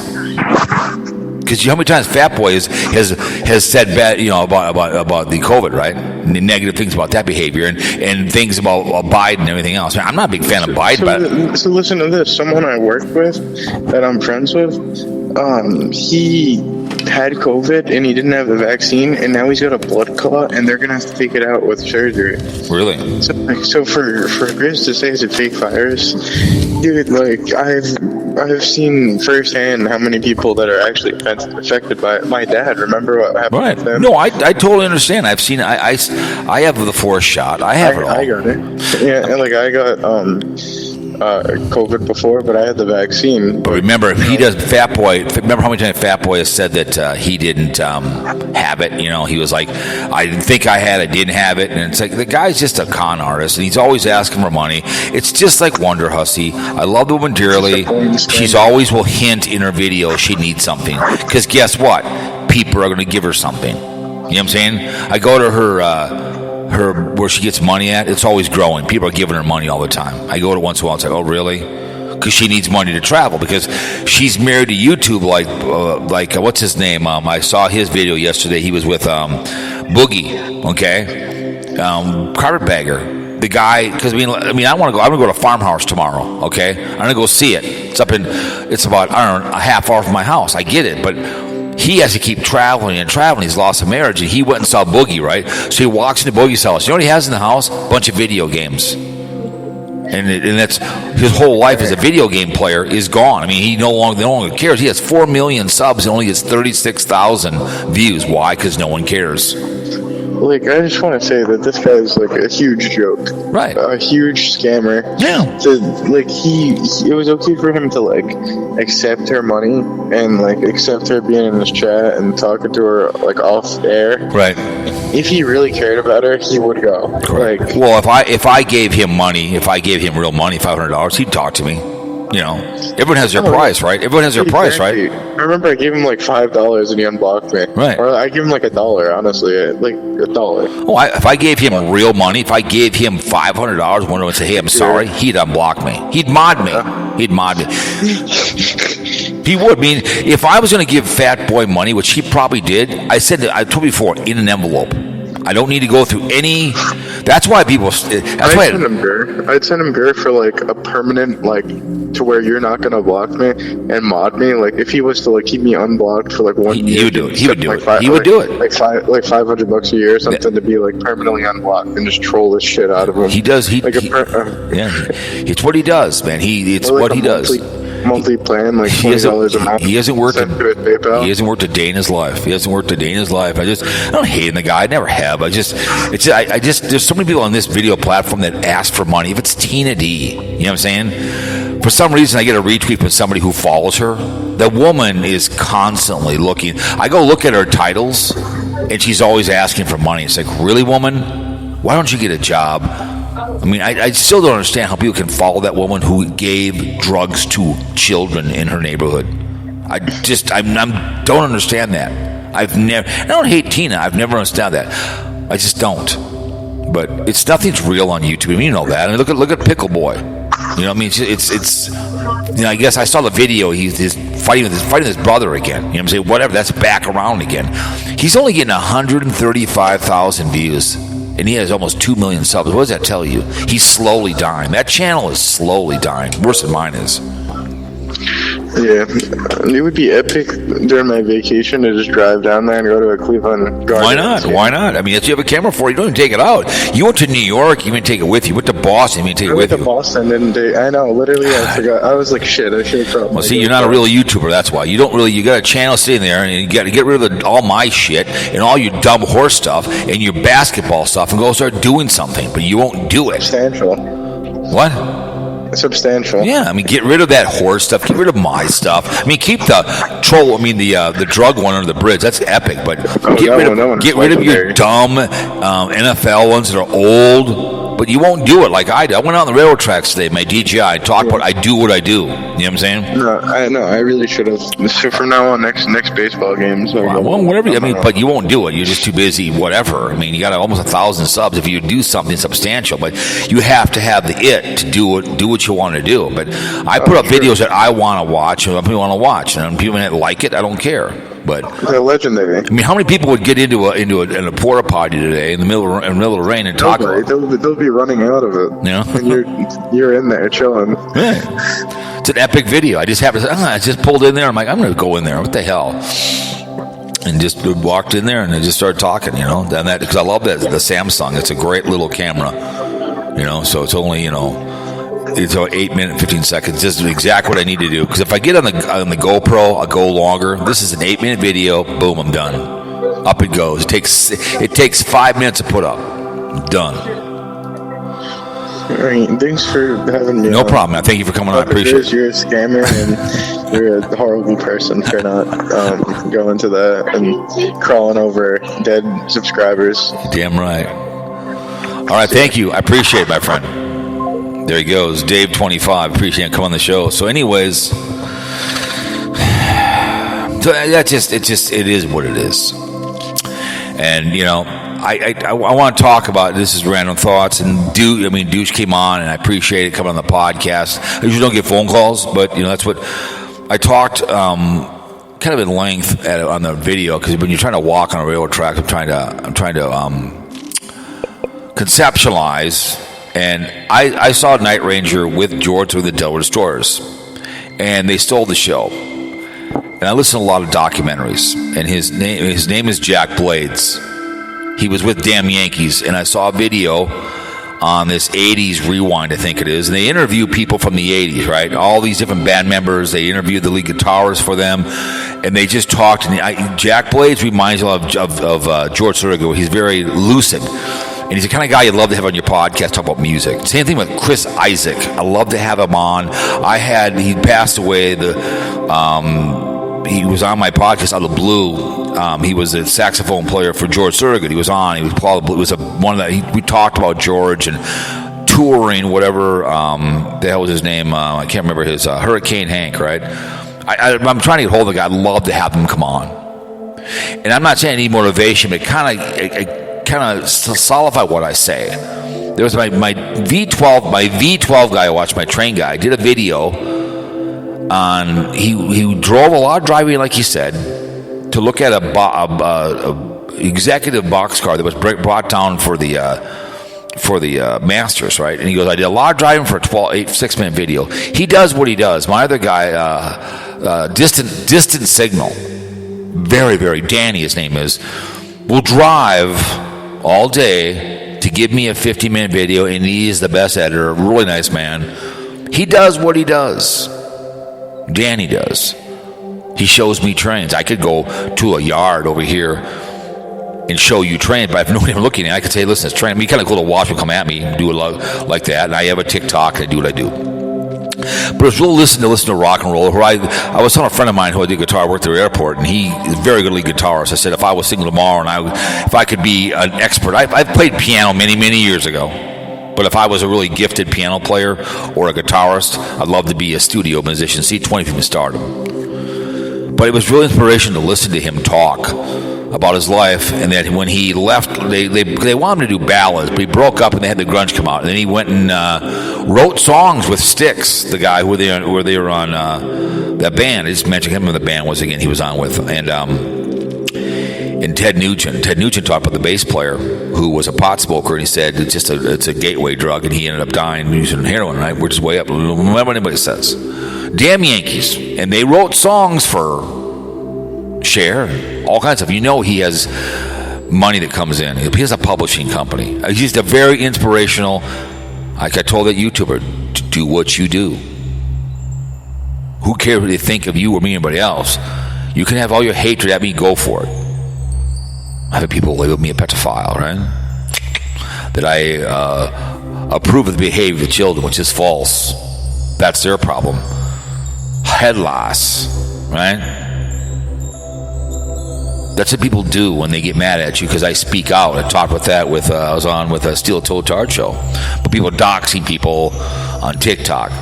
Because how many times Fat Boy has said bad, about the COVID, right? Negative things about that behavior and things about Biden and everything else. I'm not a big fan of Biden. So listen to this. Someone I work with that I'm friends with, he had COVID and he didn't have the vaccine, and now he's got a blood clot, and they're gonna have to take it out with surgery. Really? So for Grizz to say it's a fake virus, dude, like I've seen firsthand how many people that are actually affected by it. My dad, remember what happened right. with him? No, I totally understand. I've seen it. I have the fourth shot. I have it all. I got it. Yeah, and like I got COVID before, but I had the vaccine. But remember, if he does, Fat Boy, remember how many times Fat Boy has said that he didn't have it? He was like, I didn't think I had it, didn't have it. And it's like, the guy's just a con artist, and he's always asking for money. It's just like Wonder Hussy. I love the woman dearly. She's always will hint in her video she needs something. Because guess what? People are going to give her something. You know what I'm saying? I go to her where she gets money at, it's always growing. People are giving her money all the time. I go to once in a while, it's like, oh, really? Because she needs money to travel, because she's married to YouTube like what's his name? I saw his video yesterday. He was with Boogie, okay? Carpetbagger. The guy, because I mean, I'm going to go to Farmhouse tomorrow, okay? I'm going to go see it. It's about, I don't know, a half hour from my house. I get it, but he has to keep traveling and traveling. He's lost a marriage, and he went and saw Boogie, right? So he walks into Boogie's house. You know what he has in the house? A bunch of video games. And that's his whole life as a video game player is gone. I mean, he no longer cares. He has 4 million subs and only gets 36,000 views. Why? Because no one cares. Like, I just want to say that this guy is like a huge joke, right? A huge scammer. Yeah. It was okay for him to like accept her money and like accept her being in this chat and talking to her like off air. Right. If he really cared about her, he would go. Correct. Like, well, if I gave him money, if I gave him real money, $500, he'd talk to me. Everyone has their price, right? Everyone has their price, right? I remember I gave him like $5 and he unblocked me. Right. Or I gave him like $1, honestly, like $1. Oh, if I gave him real money, if I gave him $500, one would say, "Hey, I'm sorry," he'd unblock me. He'd mod me. He'd mod me. He would. I mean, if I was going to give Fat Boy money, which he probably did, I told before, in an envelope. I don't need to go through any. That's why people. I'd send him beer for like a permanent, like to where you're not gonna block me and mod me. Like if he was to like keep me unblocked for like 1 year, he would do it. He would do it. He would do it. Like $500 a year or something to be like permanently unblocked and just troll the shit out of him. He does. Yeah, it's what he does, man. It's what he does. monthly plan, like $20 a month. He hasn't worked. Sent to his PayPal. He hasn't worked a day in his life. I don't hate the guy. I never have. I just there's so many people on this video platform that ask for money. If it's Tina D, you know what I'm saying? For some reason, I get a retweet from somebody who follows her. The woman is constantly looking. I go look at her titles, and she's always asking for money. It's like, really, woman? Why don't you get a job? I mean, I still don't understand how people can follow that woman who gave drugs to children in her neighborhood. I don't understand that. I don't hate Tina. I've never understood that. I just don't. But nothing's real on YouTube. I mean, you know that. I mean, look at Pickle Boy. You know what I mean? It's I guess I saw the video. He's fighting his brother again. You know what I'm saying? Whatever. That's back around again. He's only getting 135,000 views. And he has almost 2 million subs. What does that tell you? He's slowly dying. That channel is slowly dying. Worse than mine is. Yeah, it would be epic during my vacation to just drive down there and go to a Cleveland Guardians. Why not? Why not? I mean, if you have a camera for it, you don't even take it out. You went to New York, you didn't take it with you. You went to Boston, you didn't take it with you. I went to Boston, didn't I know, literally, I forgot. I was like, shit, I should have Well, see, you're not a real YouTuber, that's why. You got a channel sitting there, and you got to get rid of all my shit and all your dumb horse stuff and your basketball stuff and go start doing something, but you won't do it. Substantial. What? Substantial. Yeah, I mean, get rid of that horse stuff. Get rid of my stuff. I mean, keep the troll. I mean, the drug one under the bridge. That's epic. But get rid of your dumb NFL ones that are old. But you won't do it like I do. I went out on the railroad tracks today, my DJI. I talked about I do what I do. You know what I'm saying? No, I really should have. So from now on, next baseball games. Well, whatever. I mean, but you won't do it. You're just too busy. Whatever. I mean, you got almost 1,000 subs if you do something substantial. But you have to have the it to do what you want to do. But I put up videos that I want to watch and people want to watch, and people that like it, I don't care. But they're legendary. I mean, how many people would get into a porta potty today in the middle of the rain and talk about it? They'll be running out of it. Yeah, and you're in there chilling. Yeah. It's an epic video. I just pulled in there. I'm like, I'm going to go in there. What the hell? And just walked in there and I just started talking. You know, and that because I love that the Samsung. It's a great little camera. You know, so it's only It's 8 minutes, 15 seconds. This is exactly what I need to do. Because if I get on the GoPro, I'll go longer. This is an 8-minute video. Boom, I'm done. Up it goes. It takes 5 minutes to put up. Done. All right, thanks for having me. No problem, man. Thank you for coming on. I appreciate it. You're a scammer and you're a horrible person for not going to that and crawling over dead subscribers. Damn right. All right, thank you. I appreciate it, my friend. There he goes, Dave 25. Appreciate him coming on the show. So, anyways, it is what it is. And I want to talk about this is random thoughts. And Douche came on, and I appreciate it coming on the podcast. I usually don't get phone calls, but that's what I talked kind of in length on the video because when you're trying to walk on a railroad track, I'm trying to conceptualize. And I saw Night Ranger with George through the Delaware Destroyers, and they stole the show. And I listen to a lot of documentaries, and his name is Jackblades. He was with Damn Yankees, and I saw a video on this 80s rewind, I think it is, and they interview people from the 80s, right? All these different band members. They interviewed the lead guitarists for them, and they just talked. And Jackblades reminds me of George Thorogood. He's very lucid. And he's the kind of guy you'd love to have on your podcast, talk about music. Same thing with Chris Isaac. I love to have him on. He passed away. He was on my podcast out of the blue. He was a saxophone player for George Thorogood. He was on. We talked about George and touring, whatever the hell was his name. I can't remember his Hurricane Hank, right? I'm trying to get hold of the guy. I'd love to have him come on. And I'm not saying I need motivation, but kind of solidify what I say. There was my V12 guy I watched, my train guy, did a video on he drove a lot of driving, like he said, to look at a executive boxcar that was brought down for the Masters, right? And he goes, I did a lot of driving for a 6-minute video. He does what he does. My other guy, distant signal, very, very Danny, his name is, will drive all day to give me a 50-minute video, and he is the best editor, really nice man. He does what he does. Danny does. He shows me trains. I could go to a yard over here and show you trains, but if nobody looking at it, I could say, listen, it's train. I mean, kind of cool to watch them come at me and do it like that. And I have a TikTok and I do what I do. But it's real listen to rock and roll. Where I was telling a friend of mine who I did guitar, worked at the airport, and he is a very good lead guitarist. I said, if I was singing tomorrow and if I could be an expert, I've played piano many, many years ago. But if I was a really gifted piano player or a guitarist, I'd love to be a studio musician. See, 20 from stardom. But it was really inspirational to listen to him talk about his life, and that when he left, they wanted him to do ballads, but he broke up and they had the grunge come out, and then he went and wrote songs with Styx, the guy who they were on that band. I just mentioned him, and the band was again he was on with, and Ted Nugent. Ted Nugent talked about the bass player who was a pot smoker, and he said it's a gateway drug, and he ended up dying using heroin. Right, we're just way up. Remember what anybody says. Damn Yankees, and they wrote songs for Cher, all kinds of. He has money that comes in. He has a publishing company. He's a very inspirational. Like I told that YouTuber, do what you do. Who cares what they think of you or me or anybody else? You can have all your hatred at me. Go for it. I've had people label me a pedophile, right? That I approve of the behavior of children, which is false. That's their problem. Head loss, right? That's what people do when they get mad at you, because I speak out. I talked with that I was on with a Steel Toe Tard show. But people doxing people on TikTok.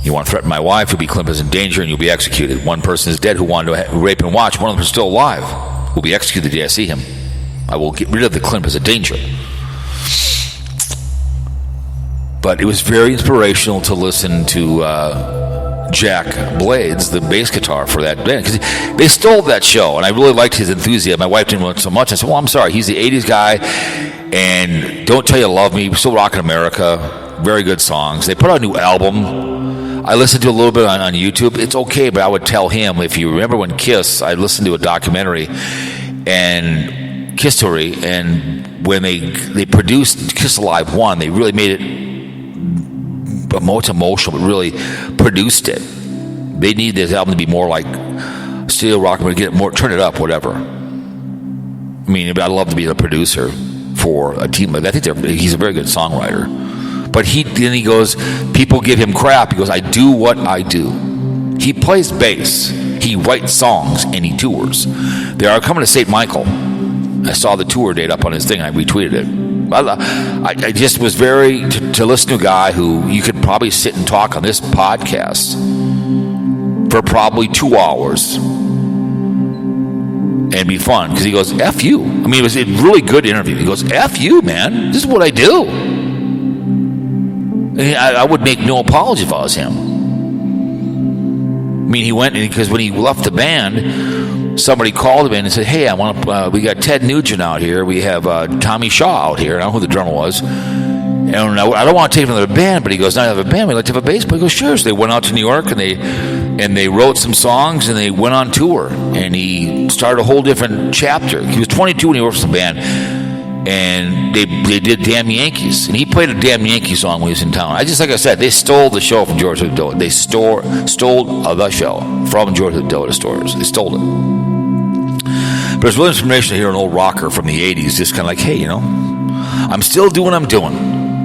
You want to threaten my wife, you'll be claimed as in danger and you'll be executed. One person is dead who wanted to rape and watch. One of them is still alive. Will be executed the day I see him. I will get rid of the claim as a danger. But it was very inspirational to listen to Jackblades, the bass guitar for that band, because they stole that show, and I really liked his enthusiasm. My wife didn't want it so much. I said, well, I'm sorry. He's the 80s guy, and Don't Tell You Love Me, Still Rockin' America, very good songs. They put out a new album. I listened to a little bit on YouTube. It's okay, but I would tell him, if you remember when Kiss, I listened to a documentary, and Kiss Story, and when they produced Kiss Alive 1, they really made it most emotional, but really produced it. They need this album to be more like Steel Rock, get it more, turn it up, whatever. I mean, I'd love to be a producer for a team. I think he's a very good songwriter. But then he goes, people give him crap. He goes, I do what I do. He plays bass, he writes songs, and he tours. They are coming to St. Michael. I saw the tour date up on his thing, and I retweeted it. I just was to listen to a guy who you could probably sit and talk on this podcast for probably 2 hours and be fun, because he goes, F you. I mean, it was a really good interview. He goes, F you, man. This is what I do. And I would make no apology if I was him. I mean, he went, because when he left the band, somebody called him in and said, hey, we got Ted Nugent out here. We have Tommy Shaw out here. I don't know who the drummer was. And I don't want to take him to the band, but he goes, now I have a band. We'd like to have a bass player. He goes, sure. So they went out to New York, and they wrote some songs, and they went on tour. And he started a whole different chapter. He was 22 when he worked for the band. And they did Damn Yankees. And he played a Damn Yankee song when he was in town. Like I said, they stole the show from George Hillbilly. They stole the show from George Hillbilly stores. They stole it. But it's really inspiration to hear an old rocker from the 80s just kind of like, hey, I'm still doing what I'm doing.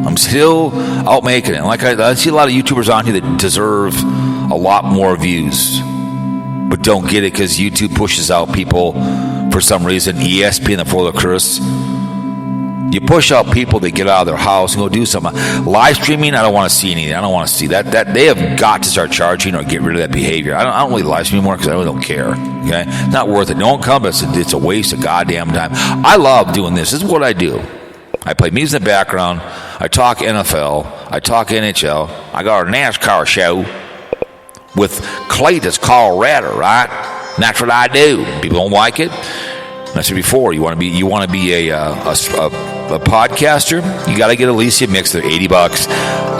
I'm still out making it. And like I see a lot of YouTubers on here that deserve a lot more views, but don't get it because YouTube pushes out people for some reason. ESPN, the Florida Curse. You push out people that get out of their house and go do something. Live streaming, I don't want to see anything. I don't want to see that. They have got to start charging or get rid of that behavior. I don't really live stream anymore because I really don't care. Okay, it's not worth it. Don't come. It's a waste of goddamn time. I love doing this. This is what I do. I play music in the background. I talk NFL. I talk NHL. I got a NASCAR show with Clayton's Colorado, right? And that's what I do. People don't like it. I said before, you want to be a podcaster, you got to get Alicia Mixer, $80.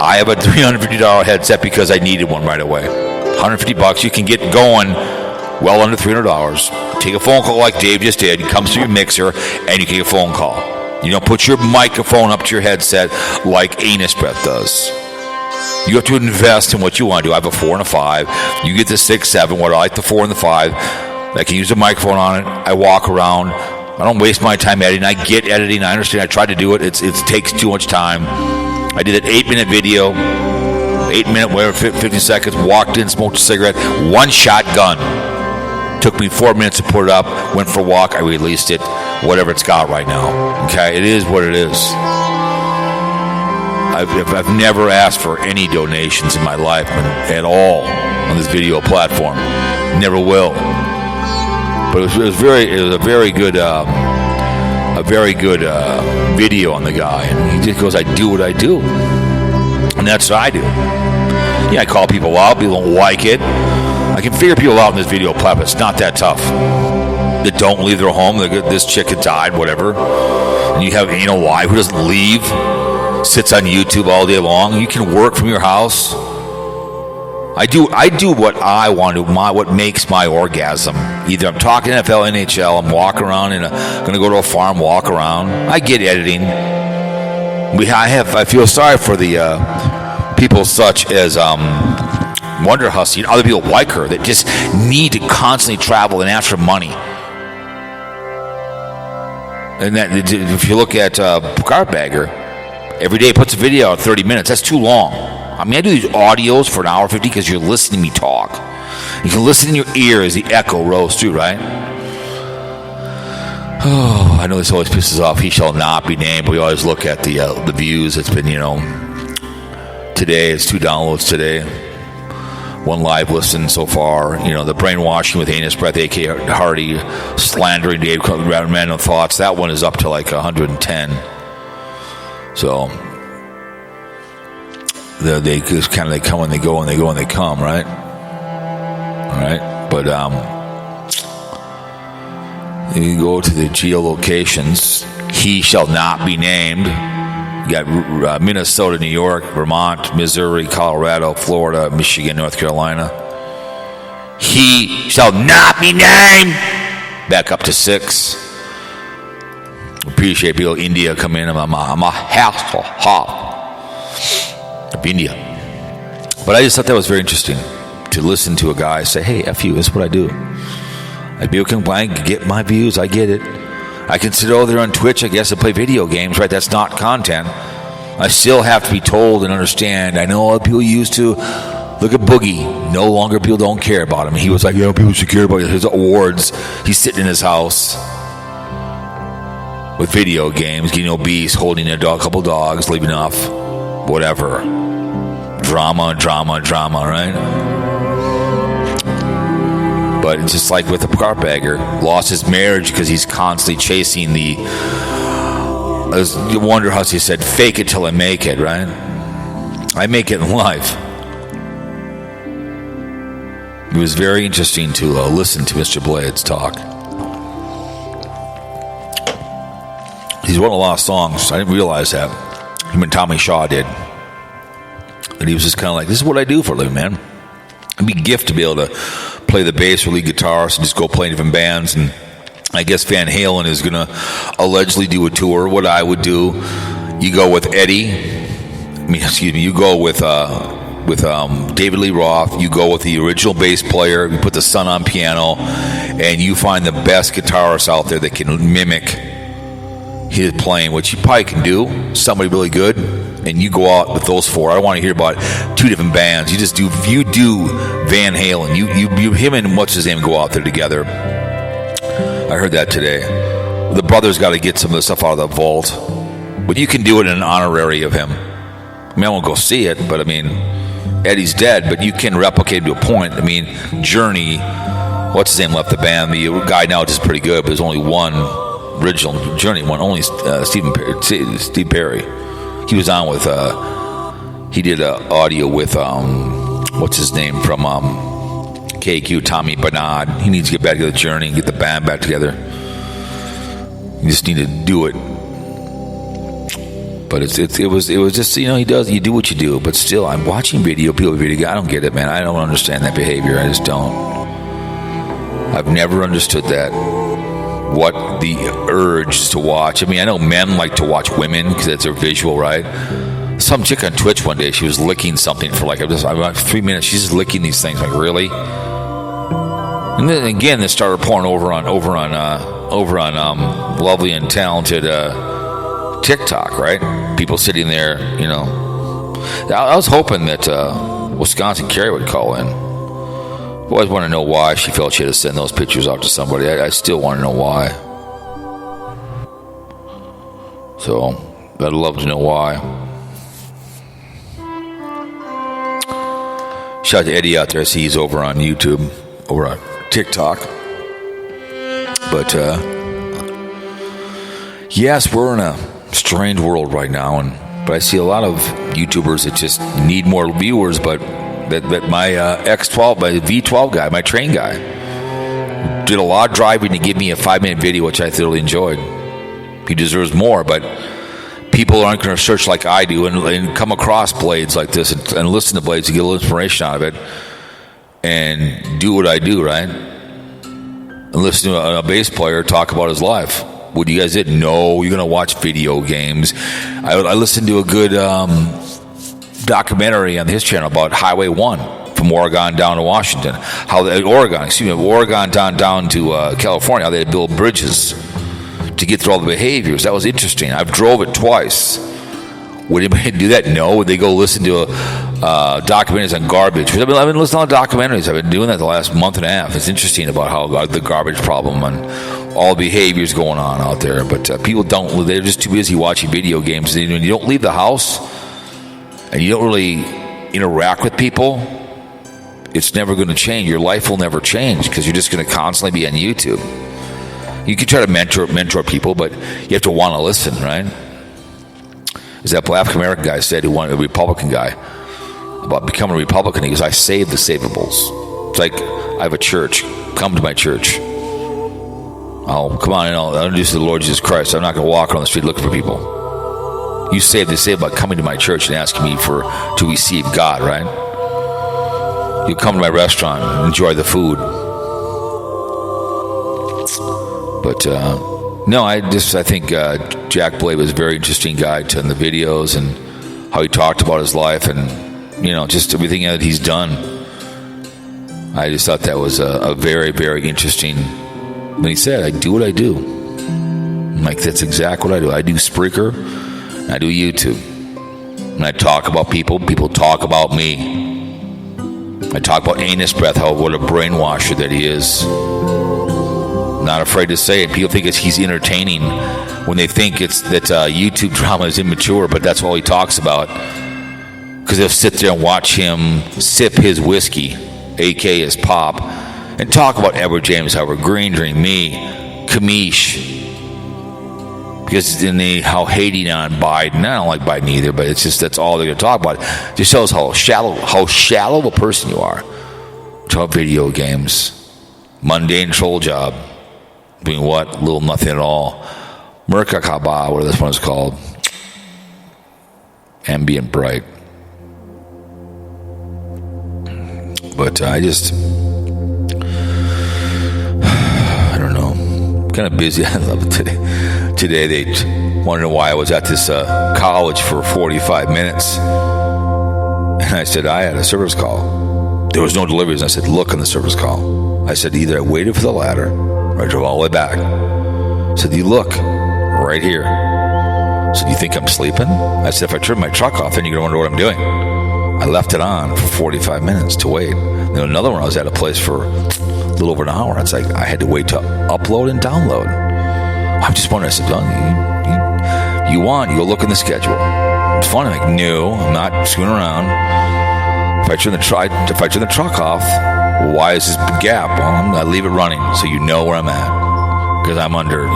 I have a $350 headset because I needed one right away. $150, you can get going well under $300. Take a phone call like Dave just did. It comes through your mixer, and you can get a phone call. You don't put your microphone up to your headset like Anus Breath does. You have to invest in what you want to do. I have a 4 and a 5. You get the 6, 7. What I like the 4 and the 5. I can use a microphone on it. I walk around. I don't waste my time editing. I get editing. I understand. I try to do it. It takes too much time. I did an 8-minute video. 8-minute, whatever, 50 seconds. Walked in, smoked a cigarette. One shot, done. Took me 4 minutes to put it up. Went for a walk. I released it. Whatever it's got right now. Okay? It is what it is. I've never asked for any donations in my life at all on this video platform. Never will. But it was a very good video on the guy. And he just goes, "I do what I do," and that's what I do. Yeah, I call people out. People don't like it. I can figure people out in this video platform. It's not that tough. They don't leave their home. This chick had died, whatever. And you have anal wife who doesn't leave. Sits on YouTube all day long. You can work from your house. I do what I want to do, what makes my orgasm. Either I'm talking NFL, NHL, I'm walking around and going to go to a farm, walk around. I get editing. I feel sorry for the people such as Wonder Hussy and other people like her that just need to constantly travel and ask for money. And that if you look at Carpetbagger, every day puts a video out 30 minutes. That's too long. I mean, I do these audios for an hour 50 because you're listening to me talk. You can listen in your ear as the echo rolls through, right? Oh, I know this always pisses off. He shall not be named. But we always look at the views. It's been, today it's 2 downloads today. 1 live listen so far. The brainwashing with Anus Breath, A.K. Hardy, slandering Dave, random thoughts. That one is up to like 110. So they just kind of they come and they go and they go and they come, right? All right, but you go to the geolocations. He shall not be named. You got Minnesota, New York, Vermont, Missouri, Colorado, Florida, Michigan, North Carolina. He shall not be named. Back up to 6. Appreciate people. India come in. I'm a half of India. But I just thought that was very interesting to listen to a guy say, "Hey, F you, that's what I do. I get my views. I get it. I can sit over there on Twitch, I guess, and play video games, right? That's not content. I still have to be told and understand. I know other people used to. Look at Boogie. No longer people don't care about him. He was like, people should care about his awards. He's sitting in his house with video games, getting obese, holding a couple dogs, leaving off, whatever. Drama, right? But it's just like with the carpetbagger. Lost his marriage because he's constantly chasing you wonder how he said, fake it till I make it, right? I make it in life. It was very interesting to listen to Mr. Blades talk. He's won a lot of songs. I didn't realize that. Him and Tommy Shaw did. And he was just kind of like, this is what I do for a living, man. It'd be a gift to be able to play the bass or lead guitar, so just go play in different bands. And I guess Van Halen is going to allegedly do a tour. What I would do, you go with you go with David Lee Roth, you go with the original bass player, you put the son on piano, and you find the best guitarists out there that can mimic his playing, which you probably can do, somebody really good, and you go out with those 4. I don't want to hear about 2 different bands. You do Van Halen. You him and what's his name go out there together. I heard that today. The brothers got to get some of the stuff out of the vault, but you can do it in an honorary of him. I mean, I won't go see it, but I mean, Eddie's dead, but you can replicate him to a point. I mean, Journey, what's his name left the band. The guy now is pretty good, but there's only one original Journey one, only Steve Perry. He was on with he did audio with what's his name from KQ, Tommy Bernard. He needs to get back to the Journey and get the band back together. You just need to do it. But it was just, you do what you do. But still, I'm watching people video. I don't get it, man. I don't understand that behavior. I just don't. I've never understood that. What the urge is to watch. I mean, I know men like to watch women because that's their visual, right? some chick on Twitch one day. She was licking something for like about 3 minutes. She's just licking these things. Like, really? And then again, they started pouring over on lovely and talented TikTok, right? People sitting there, you know. I was hoping that Wisconsin Carrie would call in. I always want to know why she felt she had to send those pictures out to somebody. I still want to know why. So I'd love to know why. Shout out to Eddie out there. I see he's over on YouTube, over on TikTok. But yes, we're in a strange world right now, but I see a lot of YouTubers that just need more viewers. But that my X12, my V12 guy, my train guy, did a lot of driving to give me a 5-minute video, which I thoroughly enjoyed. He deserves more, but people aren't going to search like I do and come across blades like this and listen to blades to get a little inspiration out of it and do what I do, right? And listen to a bass player talk about his life. What you guys did? No, you're going to watch video games. I listened to a good documentary on his channel about Highway 1 from Oregon down to Washington. Oregon down to California, how they build bridges to get through all the behaviors. That was interesting. I've drove it twice. Would anybody do that? No. Would they go listen to documentaries on garbage? I've been listening to documentaries. I've been doing that the last month and a half. It's interesting about how the garbage problem and all the behaviors going on out there. But people don't. They're just too busy watching video games. And you don't leave the house and you don't really interact with people, it's never going to change. Your life will never change because you're just going to constantly be on YouTube. You can try to mentor people, but you have to want to listen, right? As that Black American guy said, who wanted a Republican guy, about becoming a Republican, he goes, I save the savables. It's like, I have a church. Come to my church. Oh, come on, I'll introduce the Lord Jesus Christ. I'm not going to walk around the street looking for people. You save the savable by coming to my church and asking me to receive God, right? You come to my restaurant and enjoy the food. But no, I think Jack Blade was a very interesting guy in the videos and how he talked about his life and just everything that he's done. I just thought that was a very, very interesting. When he said, "I do what I do," I'm like, that's exactly what I do. I do Spreaker, and I do YouTube, and I talk about people. People talk about me. I talk about Anus Breath, what a brainwasher that he is. Not afraid to say it. People think he's entertaining when they think that YouTube drama is immature, but that's all he talks about. Because they'll sit there and watch him sip his whiskey, a.k.a. his pop, and talk about Edward James Howard, Green Dream, me, Kamish. Because then how hating on Biden. I don't like Biden either, but it's just that's all they're going to talk about. It just shows how shallow of a person you are. Talk video games, mundane troll job. Doing what? Little nothing at all. Merkakaba, whatever this one is called. Ambient bright. But I don't know. Kind of busy. I love it today. Today they wanted to know why I was at this college for 45 minutes. And I said, I had a service call. There was no deliveries. I said, look on the service call. I said, either I waited for the ladder or I drove all the way back. I said, you look right here. I said, you think I'm sleeping? I said, if I turn my truck off, then you're going to wonder what I'm doing. I left it on for 45 minutes to wait. Then another one, I was at a place for a little over an hour. It's like I had to wait to upload and download. I'm just wondering. I said, you go look in the schedule. It's funny. I'm like, no, I'm not screwing around. If I turn the truck off, why is this big gap? Well, I leave it running so you know where I'm at. Because I'm under,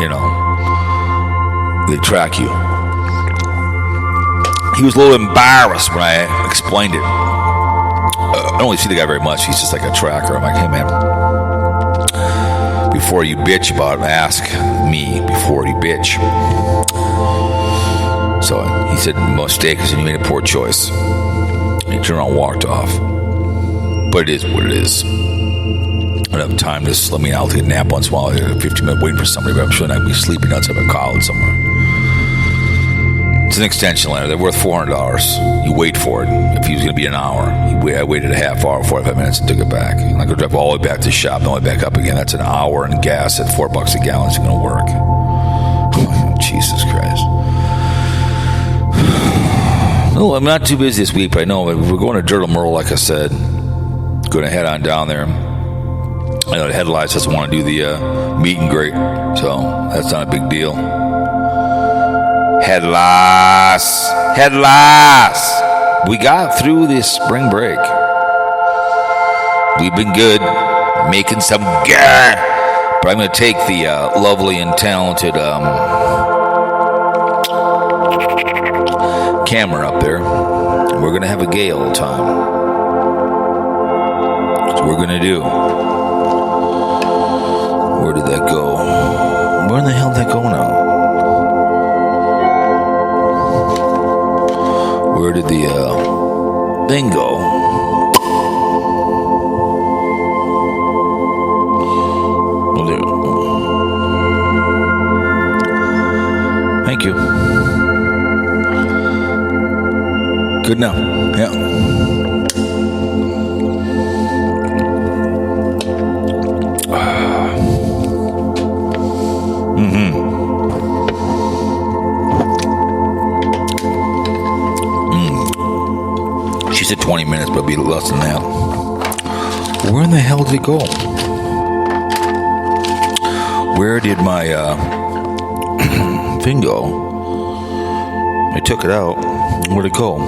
they track you. He was a little embarrassed when I explained it. I don't really see the guy very much. He's just like a tracker. I'm like, hey, man, before you bitch about it, ask me before you bitch. So he said, mistake is you made a poor choice. And he turned around and walked off. But it is what it is. I don't have time to let me out, take a nap once in a while. 15 minutes waiting for somebody, but I'm sure I'd be sleeping outside my college somewhere. It's an extension ladder. They're worth $400. You wait for it. If he was going to be an hour, I waited a half hour, 45 minutes, and took it back. And I go drive all the way back to the shop, and all the way back up again. That's an hour, and gas at $4 a gallon isn't going to work. Jesus Christ. No, I'm not too busy this week, but I know we're going to Dirtle Merle, like I said. Going to head on down there. I know the Headlights doesn't want to do the meet and greet, so that's not a big deal. Headlights. We got through this spring break. We've been good, making some gear. But I'm going to take the lovely and talented camera up there, and we're going to have a gay old time. That's what we're going to do. Where did that go? Where in the hell did that go now? Where did the thing go? Oh, there. Thank you. Good now. Yeah. She said 20 minutes, but it'll be less than that. Where in the hell did it go? Where did my thing go? I took it out. Where'd it go?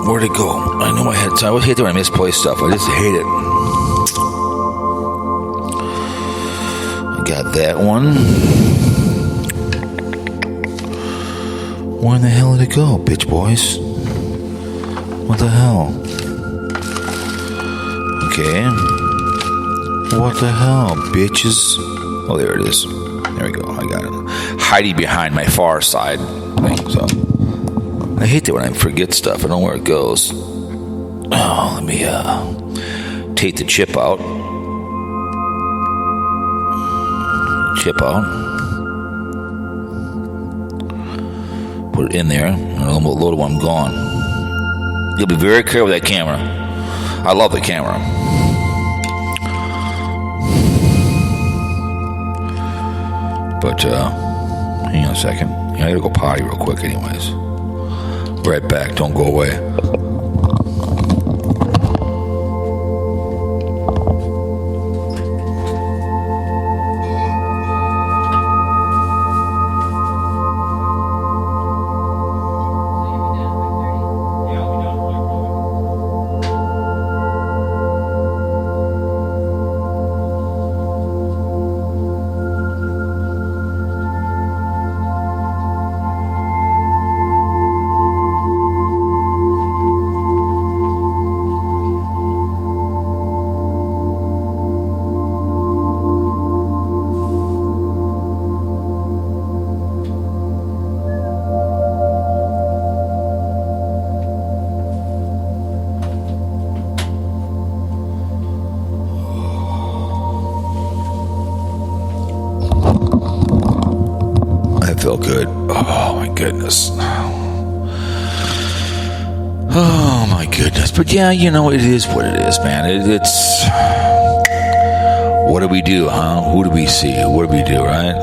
Where'd it go? I know I had. I always hate it when I misplace stuff. I just hate it. I got that one. Where in the hell did it go, bitch boys? What the hell? Okay. What the hell, bitches? Oh, there it is. There we go. I got it. Hiding behind my far side thing. So I hate that when I forget stuff. I don't know where it goes. Oh, let me take the chip out. Chip out. Put it in there, and a little load when I'm gone. You'll be very careful with that camera. I love the camera. But, hang on a second. I gotta go potty real quick anyways. Right back, don't go away. Feel good. Oh my goodness. Oh my goodness. But yeah, you know, it is what it is, man. It's what do we do, huh? Who do we see? What do we do, right?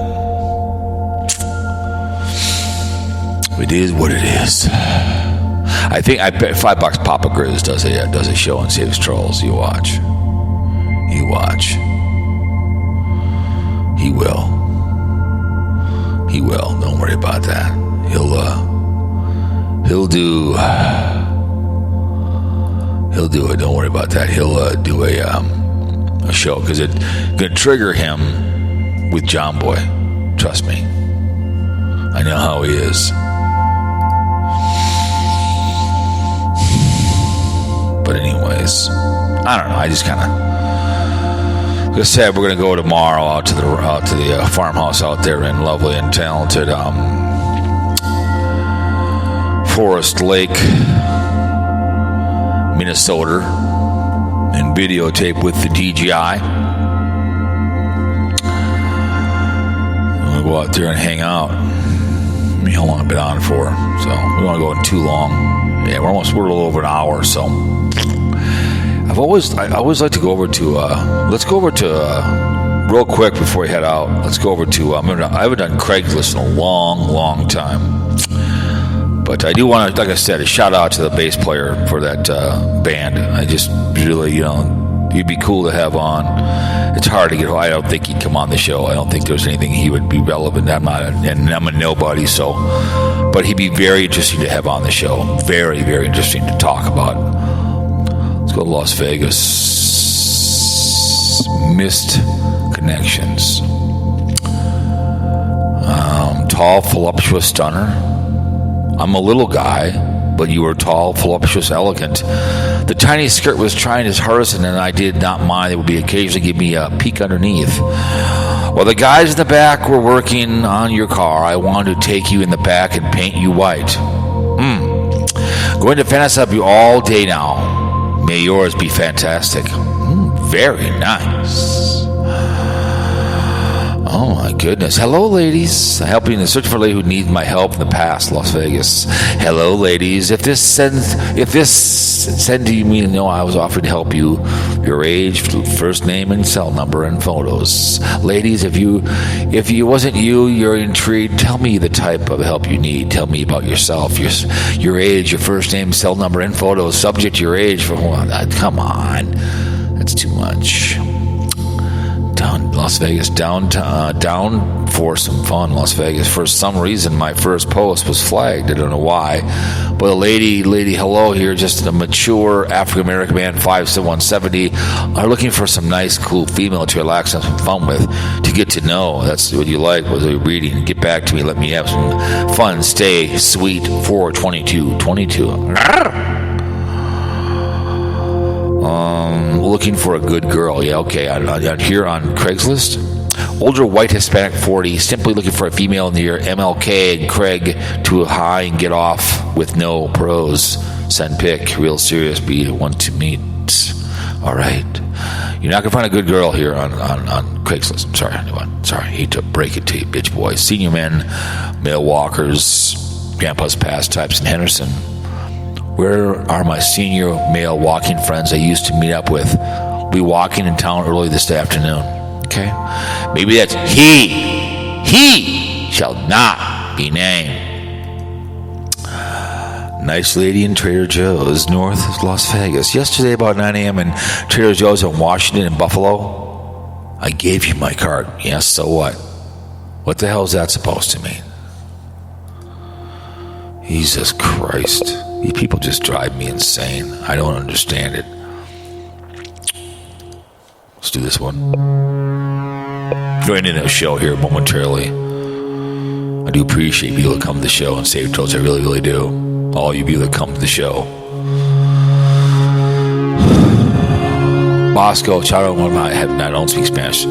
It is what it is. I think I bet $5 Papa Grizz does a show and saves trolls. You watch. You watch. He will. He will. Don't worry about that. He'll do it. Don't worry about that. He'll do a show because it's gonna trigger him with John Boy. Trust me. I know how he is. But anyways, I don't know. I just kind of. Like I said, we're going to go tomorrow out to the farmhouse out there in lovely and talented Forest Lake, Minnesota, and videotape with the DJI. I'm going to go out there and hang out. how long I've been on for. So we don't want to go in too long. Yeah, we're a little over an hour. So I always like to go over to. Let's go over to real quick before we head out. Let's go over to. I haven't done Craigslist in a long time. But I do want to, like I said, a shout out to the bass player for that band. I just really, he'd be cool to have on. It's hard to get. I don't think he'd come on the show. I don't think there's anything he would be relevant. I'm a nobody. So, but he'd be very interesting to have on the show. Very, very interesting to talk about. Let's go to Las Vegas. Missed connections. Tall, voluptuous stunner. I'm a little guy, but you were tall, voluptuous, elegant. The tiny skirt was trying his hardest, and I did not mind. It would be occasionally give me a peek underneath. While the guys in the back were working on your car, I wanted to take you in the back and paint you white. Going to fantasize you all day now. May yours be fantastic. Very nice. Oh my goodness. Hello, ladies. Helping in search for a lady who needs my help in the past, Las Vegas. Hello, ladies. If this sends you me to know I was offered to help you, your age, first name and cell number and photos. Ladies, if it wasn't you're intrigued, tell me the type of help you need. Tell me about yourself, your age, your first name, cell number and photos. Subject your age for come on. That's too much. Las Vegas, down for some fun. Las Vegas. For some reason, my first post was flagged. I don't know why. But a lady, hello here, just a mature African American man, 5'1", 170, are looking for some nice, cool female to relax and have some fun with, to get to know. That's what you like. What are you reading? Get back to me. Let me have some fun. Stay sweet. 4/22/22. Looking for a good girl. Yeah, okay. I'm here on Craigslist. Older white Hispanic 40, simply looking for a female in the year MLK and Craig to high and get off with no pros. Send pic. Real serious. Be one to meet. All right. You're not going to find a good girl here on Craigslist. I'm sorry, anyone. Sorry. I hate to break it to you, bitch boys. Senior men, male walkers, grandpa's pastimes in Henderson. Where are my senior male walking friends I used to meet up with? We'll be walking in town early this afternoon. Okay? Maybe that's he. He shall not be named. Nice lady in Trader Joe's, north of Las Vegas. Yesterday about 9 a.m. in Trader Joe's in Washington and Buffalo. I gave you my card. Yes, so what? What the hell is that supposed to mean? Jesus Christ. You people just drive me insane. I don't understand it. Let's do this one. Going into a show here momentarily. I do appreciate people that come to the show and save trolls. I really, really do. All you people that come to the show. Bosco, Charo, I don't speak Spanish.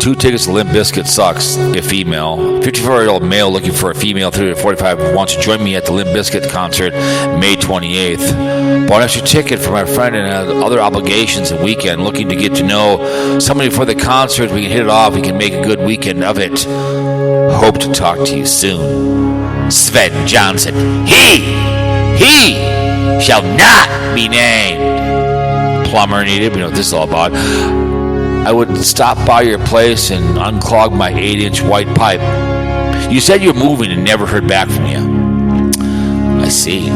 2 tickets to Limp Bizkit sucks, if female. 54-year-old male looking for a female 30 to 45 wants to join me at the Limp Bizkit concert May 28th. Bought an extra ticket for my friend and other obligations and weekend. Looking to get to know somebody for the concert. We can hit it off. We can make a good weekend of it. Hope to talk to you soon. Sven Johnson. He shall not be named. Plumber needed. We know what this is all about. I would stop by your place and unclog my 8-inch white pipe. You said you were moving and never heard back from you. I see.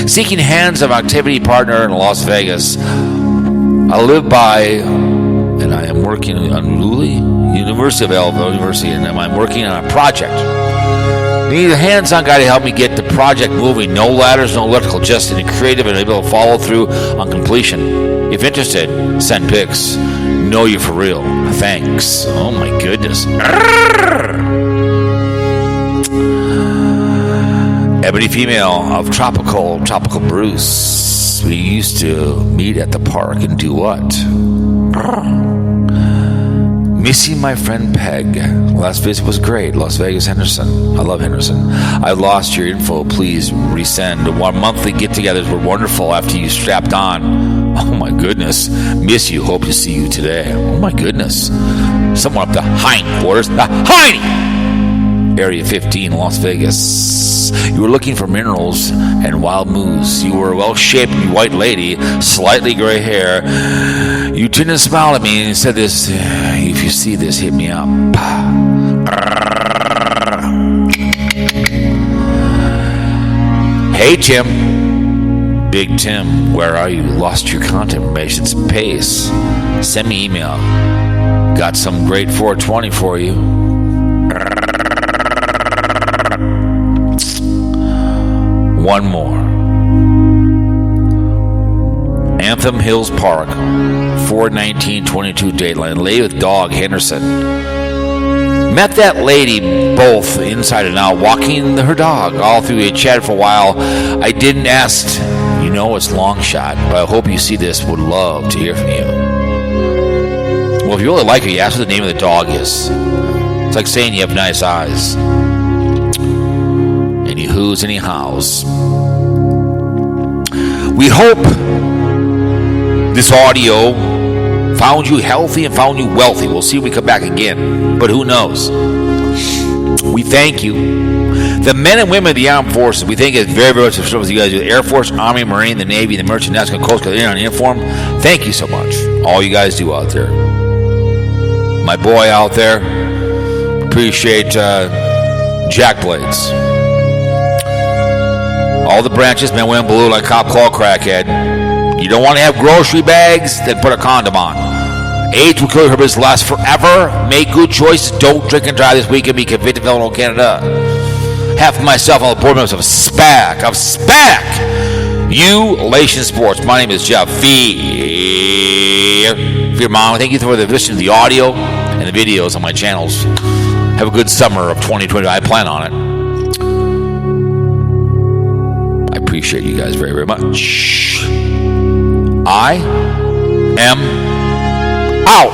Seeking hands of activity partner in Las Vegas. I live by, and I am working on University of Elva University, and I'm working on a project. Need a hands-on guy to help me get the project moving. No ladders, no electrical, just in a creative and able to follow through on completion. If interested, send pics. Know you for real. Thanks. Oh my goodness. Ebony female of Tropical Bruce. We used to meet at the park and do what? Missing my friend Peg. Last visit was great. Las Vegas, Henderson. I love Henderson. I lost your info. Please resend. Our monthly get-togethers were wonderful after you strapped on. Oh my goodness. Miss you. Hope to see you today. Oh my goodness. someone up the hindquarters, the Heine, Area 15, Las Vegas. You were looking for minerals and wild moose. You were a well-shaped white lady, slightly gray hair. You turned and smiled at me and said this, if you see this, hit me up. Hey, Tim. Big Tim, where are you? Lost your contact information. It's Pace. Send me email. Got some great 420 for you. One more. Anthem Hills Park, 4/19/22 dateline. Lady with dog, Henderson. Met that lady both inside and out, walking her dog all through. We chatted for a while. I didn't ask, you know, it's long shot, but I hope you see this. Would love to hear from you. Well, if you really like her, you ask what the name of the dog is. It's like saying you have nice eyes. Any who's, any how's. We hope this audio found you healthy and found you wealthy. We'll see if we come back again, but who knows? We thank you. The men and women of the armed forces, we thank you very, very much for service you guys do. The Air Force, Army, Marine, the Navy, the Merchant, National Coast Guard, on uniform. Thank you so much. All you guys do out there. My boy out there, appreciate jackblades. All the branches, men, women, blue, like cop, claw, crackhead. You don't want to have grocery bags? Then put a condom on. AIDS will kill your herpes last forever. Make good choices. Don't drink and drive this weekend. Be convicted felon in Canada. Half of myself, all the board members of SPAC. Elation Sports. My name is Jeff Fear Mom. Thank you for the listening to the audio and the videos on my channels. Have a good summer of 2020. I plan on it. I appreciate you guys very, very much. I am out.